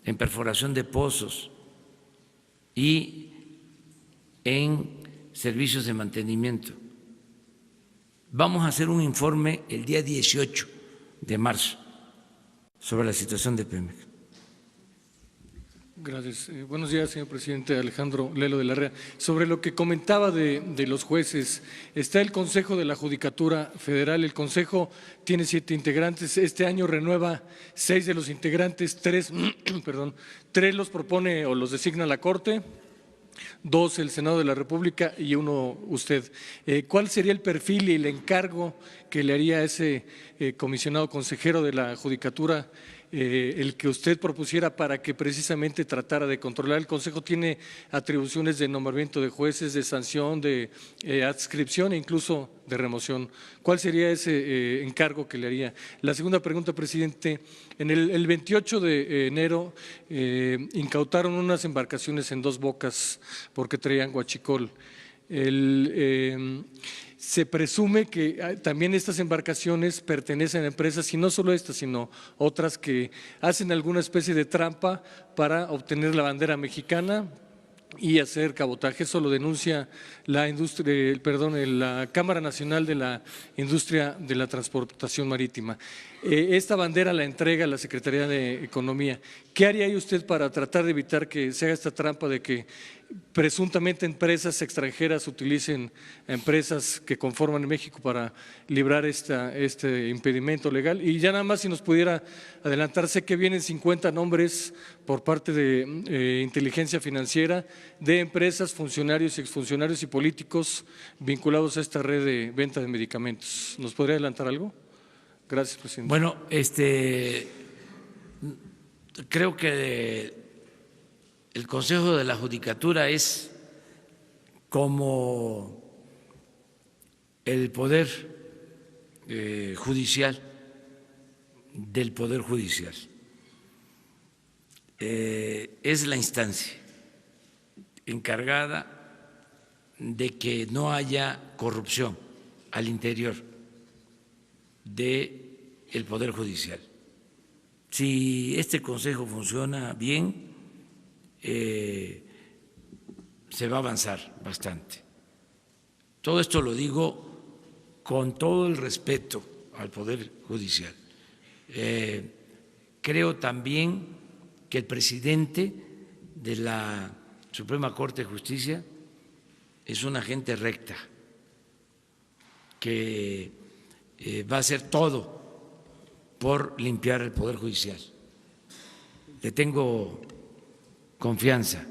en perforación de pozos y en servicios de mantenimiento. Vamos a hacer un informe el día 18 de marzo sobre la situación de Pemex. Gracias. Buenos días, señor presidente. Alejandro Lelo de la Rea. Sobre lo que comentaba de los jueces, está el Consejo de la Judicatura Federal. El Consejo tiene 7 integrantes. Este año renueva 6 de los integrantes, 3 los propone o los designa la Corte, 2 el Senado de la República y 1 usted. ¿Cuál sería el perfil y el encargo que le haría a ese comisionado consejero de la Judicatura el que usted propusiera para que precisamente tratara de controlar? El Consejo tiene atribuciones de nombramiento de jueces, de sanción, de adscripción e incluso de remoción. ¿Cuál sería ese encargo que le haría? La segunda pregunta, presidente. En el 28 de enero incautaron unas embarcaciones en Dos Bocas porque traían huachicol. Se presume que también estas embarcaciones pertenecen a empresas, y no solo estas, sino otras que hacen alguna especie de trampa para obtener la bandera mexicana y hacer cabotaje. Eso lo denuncia la Cámara Nacional de la Industria de la Transportación Marítima. Esta bandera la entrega la Secretaría de Economía. ¿Qué haría ahí usted para tratar de evitar que se haga esta trampa de que presuntamente empresas extranjeras utilicen empresas que conforman México para librar este impedimento legal? Y ya nada más, si nos pudiera adelantar, sé que vienen 50 nombres por parte de inteligencia financiera de empresas, funcionarios, exfuncionarios y políticos vinculados a esta red de venta de medicamentos. ¿Nos podría adelantar algo? Gracias, presidente. Bueno, creo que el Consejo de la Judicatura es como el poder judicial del Poder Judicial. Es la instancia encargada de que no haya corrupción al interior del Poder Judicial. Si este Consejo funciona bien, se va a avanzar bastante. Todo esto lo digo con todo el respeto al Poder Judicial. Creo también que el presidente de la Suprema Corte de Justicia es una gente recta, que va a hacer todo por limpiar el Poder Judicial. Le tengo confianza.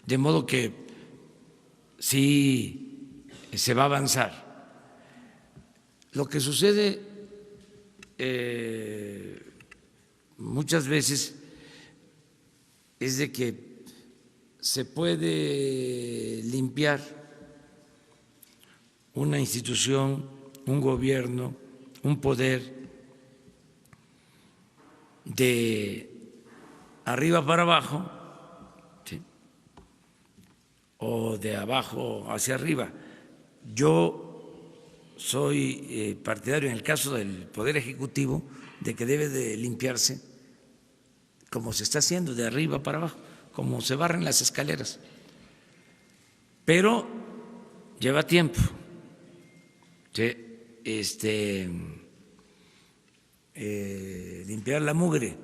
De modo que sí se va a avanzar. Lo que sucede muchas veces es de que se puede limpiar una institución, un gobierno, un poder de arriba para abajo, ¿sí?, o de abajo hacia arriba. Yo soy partidario, en el caso del Poder Ejecutivo, de que debe de limpiarse como se está haciendo, de arriba para abajo, como se barren las escaleras. Pero lleva tiempo. Limpiar la mugre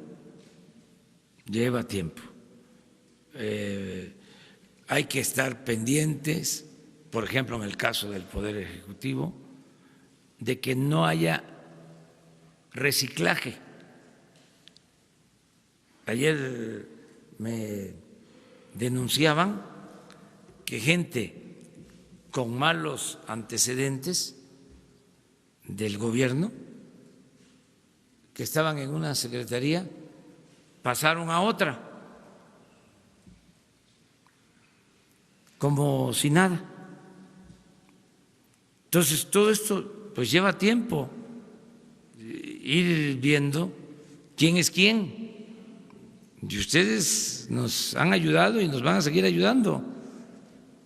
lleva tiempo. Hay que estar pendientes, por ejemplo, en el caso del Poder Ejecutivo, de que no haya reciclaje. Ayer me denunciaban que gente con malos antecedentes del gobierno, que estaban en una secretaría, pasaron a otra, como si nada. Entonces, todo esto pues lleva tiempo, ir viendo quién es quién. Y ustedes nos han ayudado y nos van a seguir ayudando.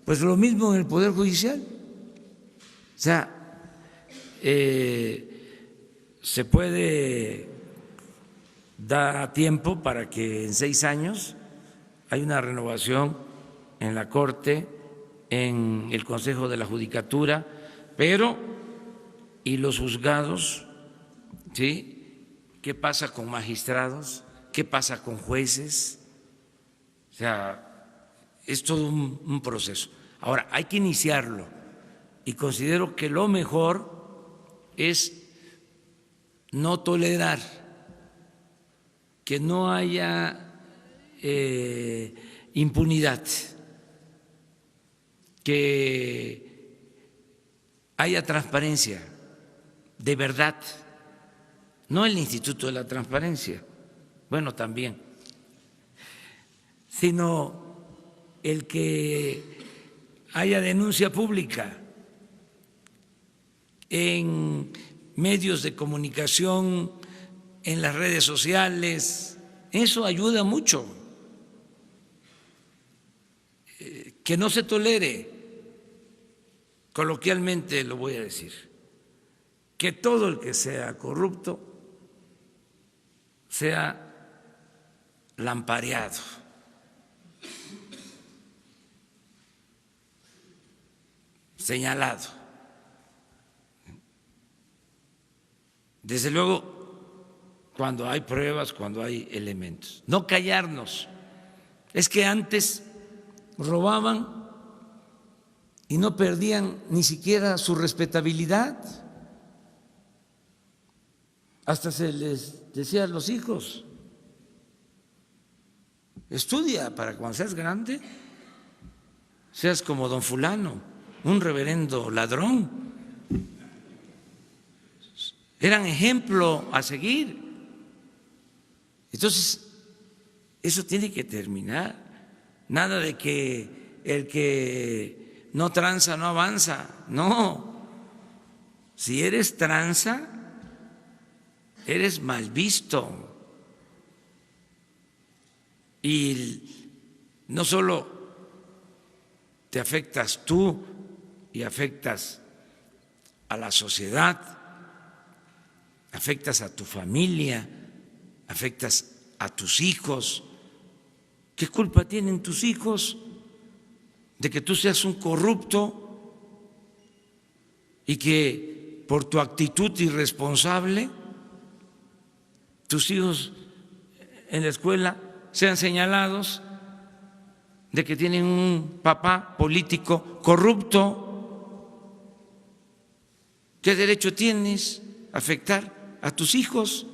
Pues lo mismo en el Poder Judicial. O sea, se puede dar tiempo para que en 6 años haya una renovación en la Corte, en el Consejo de la Judicatura, pero ¿y los juzgados? ¿Sí? ¿Qué pasa con magistrados? ¿Qué pasa con jueces? O sea, es todo un proceso. Ahora, hay que iniciarlo y considero que lo mejor es no tolerar que no haya impunidad, que haya transparencia de verdad, no el Instituto de la Transparencia, bueno, también, sino el que haya denuncia pública en medios de comunicación, en las redes sociales. Eso ayuda mucho. Que no se tolere, coloquialmente lo voy a decir, que todo el que sea corrupto sea lampareado. Señalado. Desde luego, cuando hay pruebas, cuando hay elementos. No callarnos. Es que antes robaban y no perdían ni siquiera su respetabilidad. Hasta se les decía a los hijos: estudia para cuando seas grande, seas como don fulano, un reverendo ladrón. Eran ejemplo a seguir. Entonces, eso tiene que terminar. Nada de que el que no tranza no avanza. No. Si eres tranza, eres mal visto. Y no solo te afectas tú y afectas a la sociedad, afectas a tu familia, afectas a tus hijos. ¿Qué culpa tienen tus hijos de que tú seas un corrupto y que por tu actitud irresponsable tus hijos en la escuela sean señalados de que tienen un papá político corrupto? ¿Qué derecho tienes a afectar a tus hijos,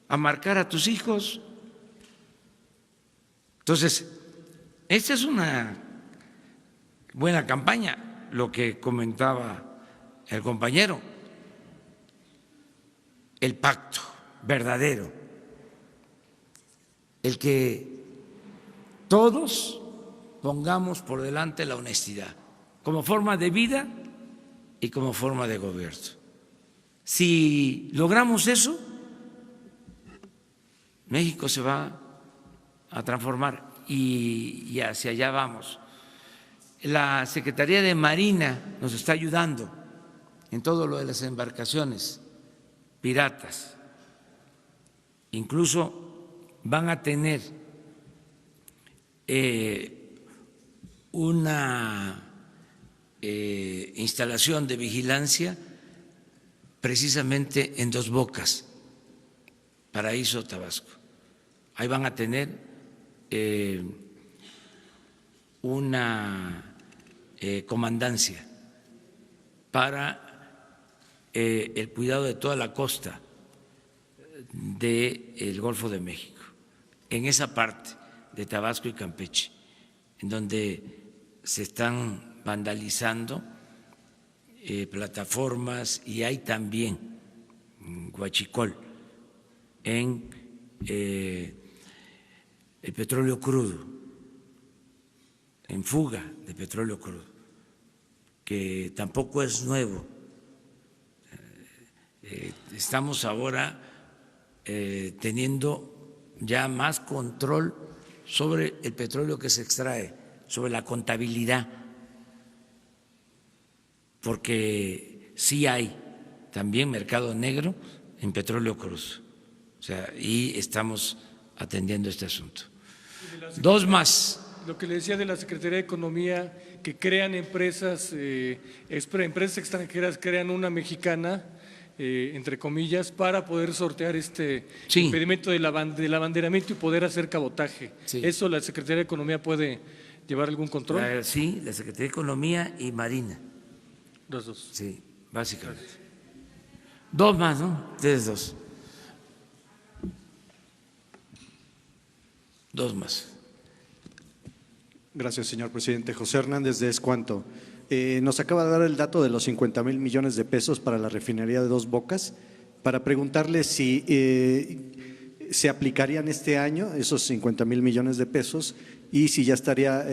a marcar a tus hijos? Entonces, esta es una buena campaña, lo que comentaba el compañero, el pacto verdadero, el que todos pongamos por delante la honestidad como forma de vida y como forma de gobierno. Si logramos eso, México se va a transformar y hacia allá vamos. La Secretaría de Marina nos está ayudando en todo lo de las embarcaciones piratas. incluso van a tener una instalación de vigilancia precisamente en Dos Bocas, Paraíso, Tabasco. Ahí van a tener una comandancia para el cuidado de toda la costa del Golfo de México, en esa parte de Tabasco y Campeche, en donde se están vandalizando plataformas y hay también huachicol en el petróleo crudo, en fuga de petróleo crudo, que tampoco es nuevo. Estamos ahora teniendo ya más control sobre el petróleo que se extrae, sobre la contabilidad, porque sí hay también mercado negro en petróleo crudo. O sea, y estamos atendiendo este asunto. Dos más. Lo que le decía de la Secretaría de Economía, que crean empresas, empresas extranjeras crean una mexicana, entre comillas, para poder sortear este impedimento del abanderamiento y poder hacer cabotaje. Sí. ¿Eso la Secretaría de Economía puede llevar algún control? Sí, la Secretaría de Economía y Marina. Los dos. Sí, básicamente. Gracias. Dos más, ¿no? Ustedes dos. Dos más. Gracias, señor presidente. José Hernández de Escuanto. Nos acaba de dar el dato de los 50,000 millones de pesos para la refinería de Dos Bocas. Para preguntarle si se aplicarían este año esos 50,000 millones de pesos y si ya estaría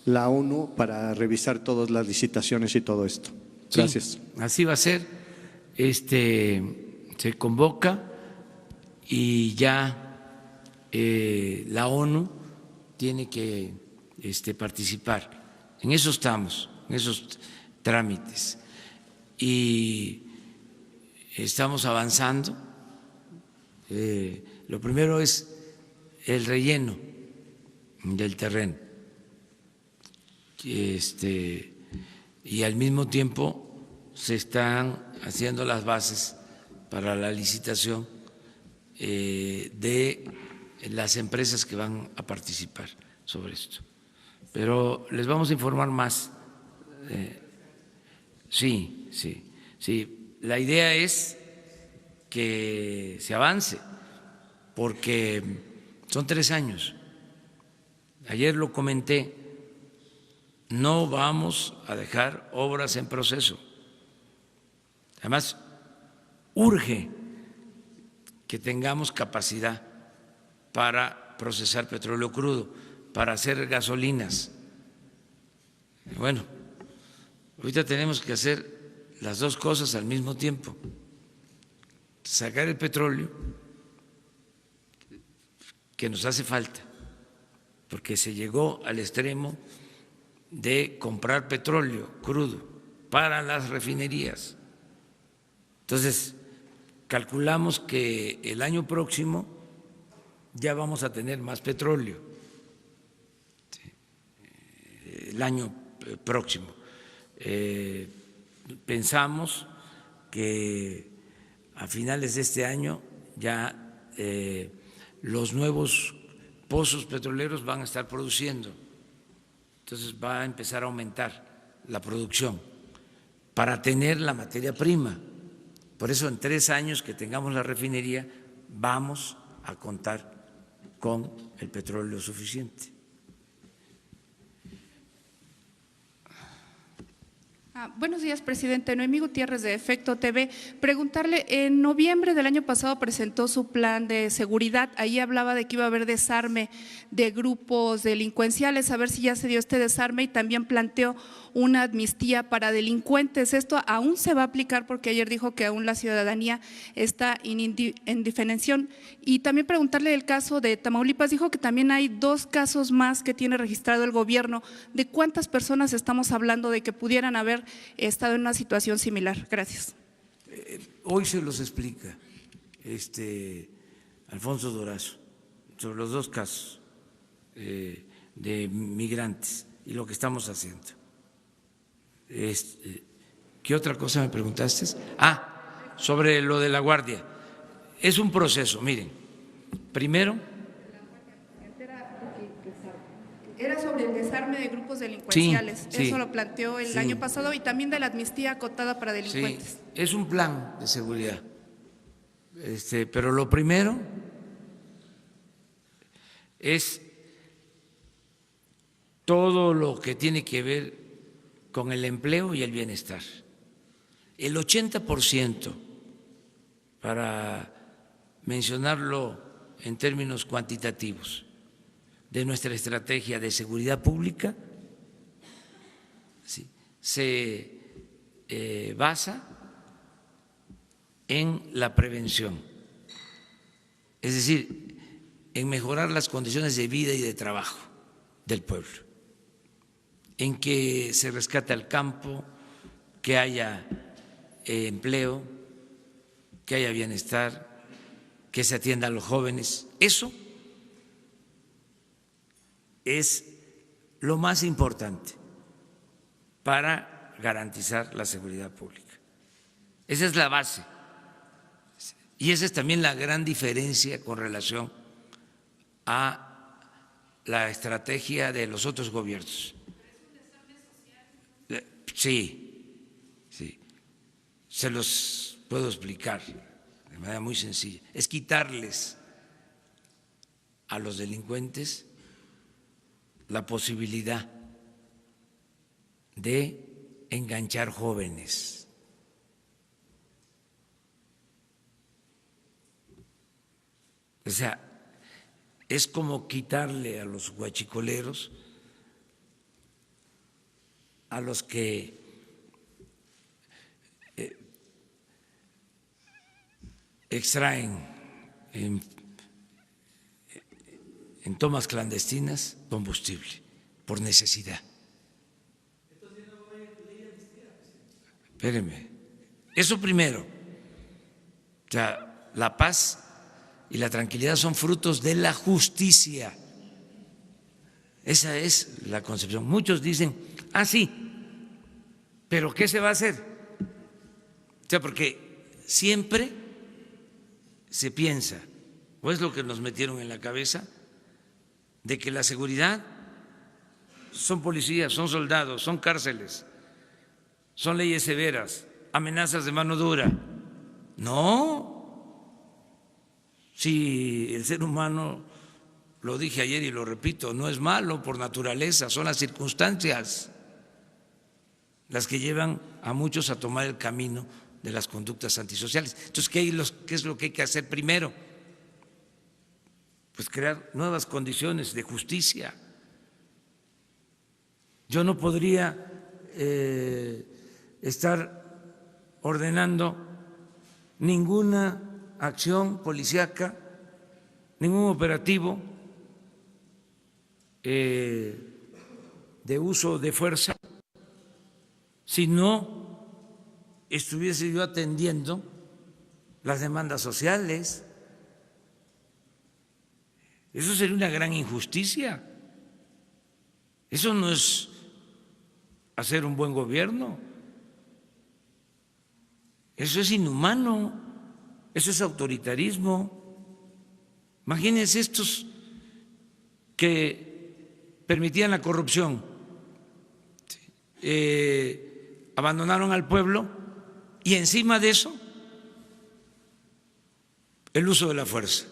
la ONU para revisar todas las licitaciones y todo esto. Gracias. Sí, así va a ser. Se convoca y ya la ONU tiene que participar. En eso estamos, en esos trámites. Y estamos avanzando. Lo primero es el relleno del terreno. Y al mismo tiempo se están haciendo las bases para la licitación de las empresas que van a participar sobre esto. Pero les vamos a informar más. Sí. La idea es que se avance, porque son 3 años. Ayer lo comenté, no vamos a dejar obras en proceso. Además, urge que tengamos capacidad para procesar petróleo crudo, para hacer gasolinas. Bueno, ahorita tenemos que hacer las dos cosas al mismo tiempo. Sacar el petróleo que nos hace falta, porque se llegó al extremo de comprar petróleo crudo para las refinerías. Entonces, calculamos que el año próximo ya vamos a tener más petróleo, el año próximo. Pensamos que a finales de este año ya los nuevos pozos petroleros van a estar produciendo. Entonces va a empezar a aumentar la producción para tener la materia prima. Por eso en 3 años que tengamos la refinería vamos a contar con el petróleo suficiente. Buenos días, presidente. Noemí Gutiérrez, de Efecto TV. Preguntarle, en noviembre del año pasado presentó su plan de seguridad. Ahí hablaba de que iba a haber desarme de grupos delincuenciales, a ver si ya se dio este desarme, y también planteó una amnistía para delincuentes. ¿Esto aún se va a aplicar? Porque ayer dijo que aún la ciudadanía está en diferenciación. Y también preguntarle el caso de Tamaulipas. Dijo que también hay 2 casos más que tiene registrado el gobierno. ¿De cuántas personas estamos hablando de que pudieran haber estado en una situación similar? Gracias. Hoy se los explica Alfonso Durazo, sobre los dos casos de migrantes y lo que estamos haciendo. ¿Qué otra cosa me preguntaste? Sobre lo de la Guardia. Es un proceso, miren. Primero, era sobre el desarme de grupos delincuenciales. Sí, Eso lo planteó el año pasado y también de la amnistía acotada para delincuentes. sí, es un plan de seguridad. Pero lo primero es todo lo que tiene que ver con el empleo y el bienestar. El 80%, para mencionarlo en términos cuantitativos, de nuestra estrategia de seguridad pública se basa en la prevención, es decir, en mejorar las condiciones de vida y de trabajo del pueblo, en que se rescate al campo, que haya empleo, que haya bienestar, que se atienda a los jóvenes. Eso es lo más importante para garantizar la seguridad pública. Esa es la base. Y esa es también la gran diferencia con relación a la estrategia de los otros gobiernos. Sí, sí. Se los puedo explicar de manera muy sencilla. Es quitarles a los delincuentes la posibilidad de enganchar jóvenes. O sea, es como quitarle a los huachicoleros, a los que extraen en tomas clandestinas combustible por necesidad. Espérenme. Eso primero. O sea, la paz y la tranquilidad son frutos de la justicia. Esa es la concepción. Muchos dicen, sí, pero ¿qué se va a hacer? O sea, porque siempre se piensa, o es lo que nos metieron en la cabeza, de que la seguridad son policías, son soldados, son cárceles, son leyes severas, amenazas de mano dura. No, si el ser humano, lo dije ayer y lo repito, no es malo por naturaleza, son las circunstancias las que llevan a muchos a tomar el camino de las conductas antisociales. Entonces, ¿qué es lo que hay que hacer primero? Pues crear nuevas condiciones de justicia. Yo no podría estar ordenando ninguna acción policíaca, ningún operativo de uso de fuerza, si no estuviese yo atendiendo las demandas sociales. Eso sería una gran injusticia. Eso no es hacer un buen gobierno. Eso es inhumano. Eso es autoritarismo. Imagínense estos que permitían la corrupción, abandonaron al pueblo y encima de eso el uso de la fuerza.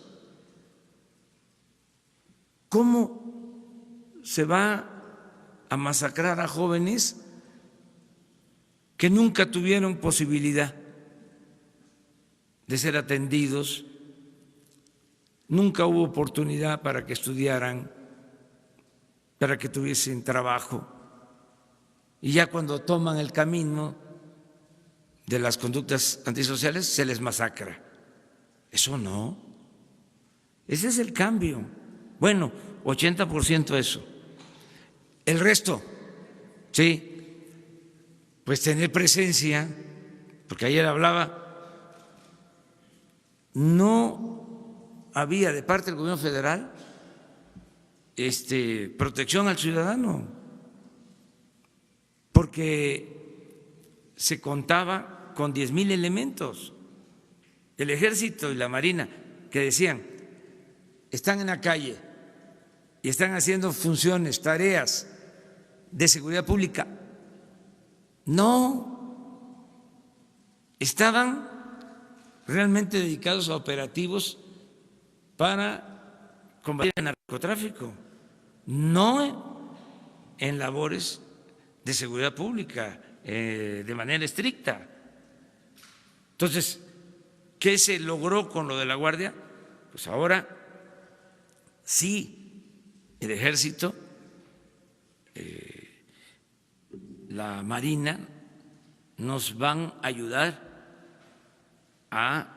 ¿Cómo se va a masacrar a jóvenes que nunca tuvieron posibilidad de ser atendidos, nunca hubo oportunidad para que estudiaran, para que tuviesen trabajo, y ya cuando toman el camino de las conductas antisociales se les masacra? Eso no. Ese es el cambio. Bueno, 80% eso. El resto, sí, pues tener presencia, porque ayer hablaba, no había de parte del gobierno federal protección al ciudadano, porque se contaba con 10,000 elementos. El Ejército y la Marina, que decían, están en la calle y están haciendo funciones, tareas de seguridad pública. No, estaban realmente dedicados a operativos para combatir el narcotráfico, no en labores de seguridad pública de manera estricta. Entonces, ¿qué se logró con lo de la Guardia? Pues ahora sí, el Ejército, la Marina nos van a ayudar a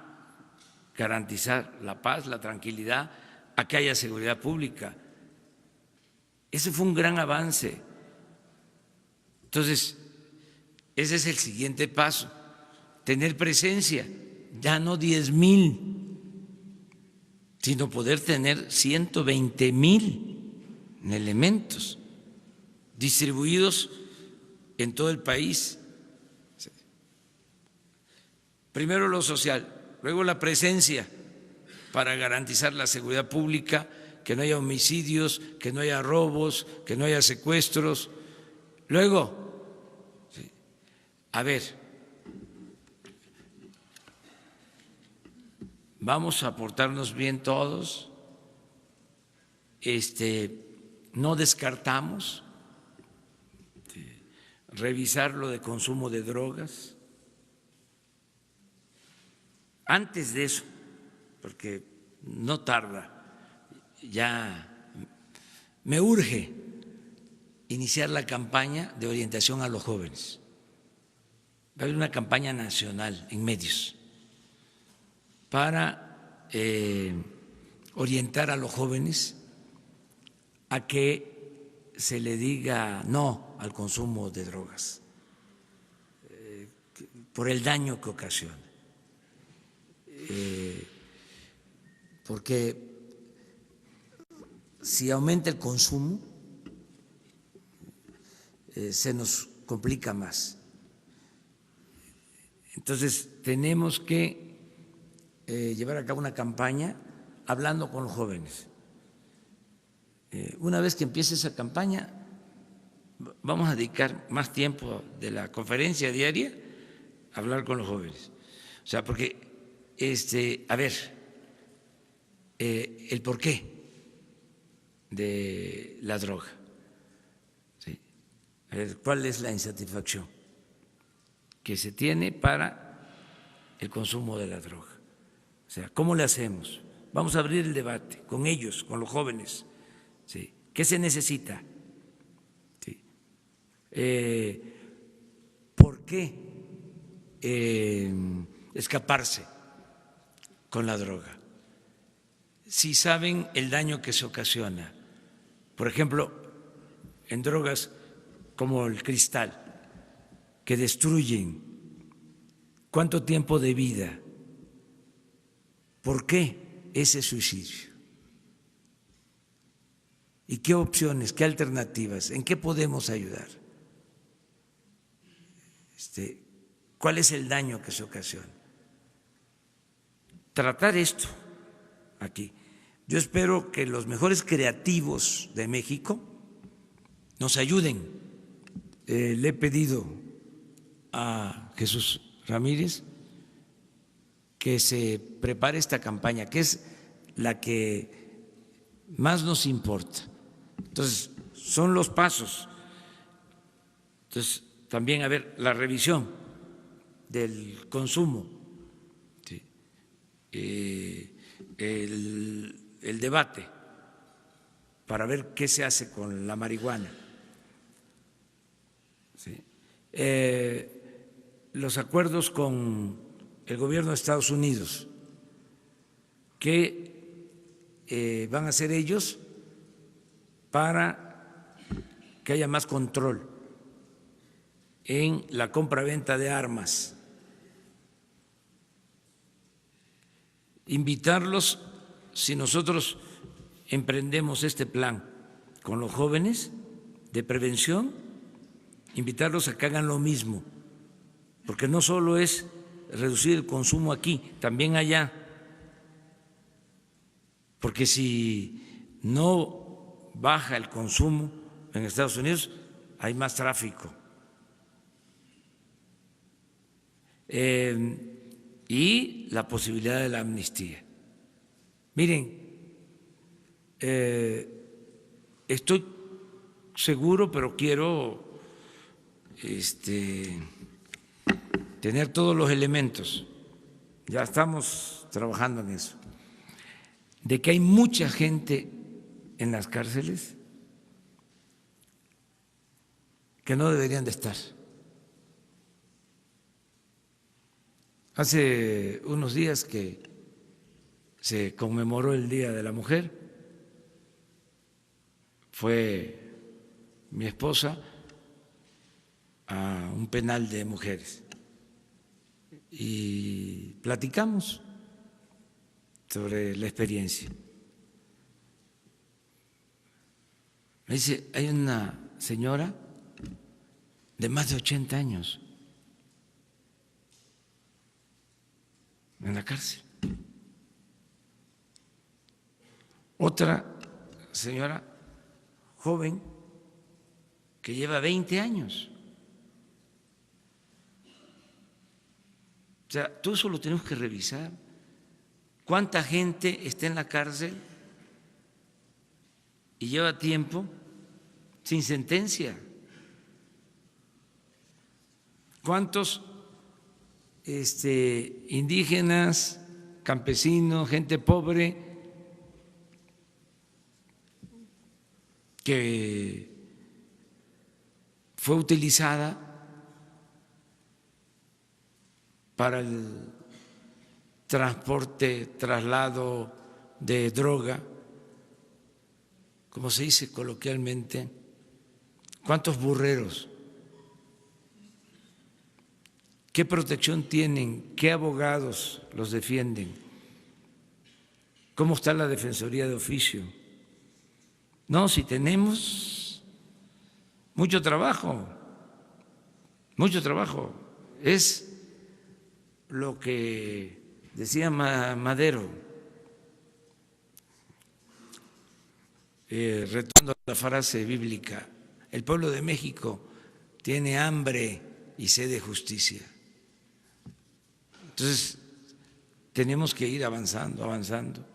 garantizar la paz, la tranquilidad, a que haya seguridad pública. Ese fue un gran avance. Entonces, ese es el siguiente paso, tener presencia, ya no 10,000, sino poder tener 120,000 elementos distribuidos en todo el país. Primero lo social, luego la presencia para garantizar la seguridad pública, que no haya homicidios, que no haya robos, que no haya secuestros. Luego, a ver, vamos a portarnos bien todos, no descartamos revisar lo de consumo de drogas. Antes de eso, porque no tarda, ya me urge iniciar la campaña de orientación a los jóvenes. Va a haber una campaña nacional en medios para orientar a los jóvenes a que se le diga no al consumo de drogas por el daño que ocasiona. Porque si aumenta el consumo, se nos complica más. Entonces, tenemos que llevar a cabo una campaña hablando con los jóvenes. Una vez que empiece esa campaña, vamos a dedicar más tiempo de la conferencia diaria a hablar con los jóvenes. O sea, porque a ver, el porqué de la droga. ¿Sí? A ver, ¿cuál es la insatisfacción que se tiene para el consumo de la droga? O sea, ¿cómo le hacemos? Vamos a abrir el debate con ellos, con los jóvenes. ¿Sí? ¿Qué se necesita? ¿Sí? ¿Por qué escaparse con la droga? Si saben el daño que se ocasiona, por ejemplo, en drogas como el cristal, que destruyen, ¿cuánto tiempo de vida? ¿Por qué ese suicidio? ¿Y qué opciones, qué alternativas, en qué podemos ayudar? ¿Cuál es el daño que se ocasiona? Tratar esto aquí. Yo espero que los mejores creativos de México nos ayuden. Le he pedido a Jesús Ramírez que se prepare esta campaña, que es la que más nos importa. Entonces, son los pasos. Entonces, también, a ver, la revisión del consumo, ¿sí? El debate para ver qué se hace con la marihuana, ¿sí? Los acuerdos con el gobierno de Estados Unidos, que van a hacer ellos para que haya más control en la compra-venta de armas. Invitarlos si nosotros emprendemos este plan con los jóvenes de prevención, invitarlos a que hagan lo mismo, porque no solo es reducir el consumo aquí, también allá, porque si no baja el consumo en Estados Unidos, hay más tráfico. Y la posibilidad de la amnistía. Miren, estoy seguro, pero quiero tener todos los elementos, ya estamos trabajando en eso, de que hay mucha gente en las cárceles que no deberían de estar. Hace unos días que se conmemoró el Día de la Mujer, fue mi esposa a un penal de mujeres y platicamos sobre la experiencia. Me dice, hay una señora de más de 80 años en la cárcel. Otra señora joven que lleva 20 años. O sea, todo eso lo tenemos que revisar. ¿Cuánta gente está en la cárcel y lleva tiempo sin sentencia? ¿Cuántos indígenas, campesinos, gente pobre que fue utilizada para el transporte, traslado de droga, como se dice coloquialmente? ¿Cuántos burreros? ¿Qué protección tienen? ¿Qué abogados los defienden? ¿Cómo está la Defensoría de Oficio? No, si tenemos mucho trabajo, es lo que decía Madero, retomando la frase bíblica, el pueblo de México tiene hambre y sed de justicia. Entonces, tenemos que ir avanzando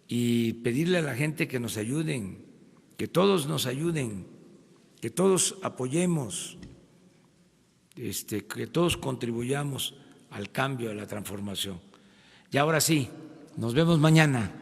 y pedirle a la gente que nos ayuden, que todos nos ayuden, que todos apoyemos, que todos contribuyamos al cambio, a la transformación. Y ahora sí, nos vemos mañana.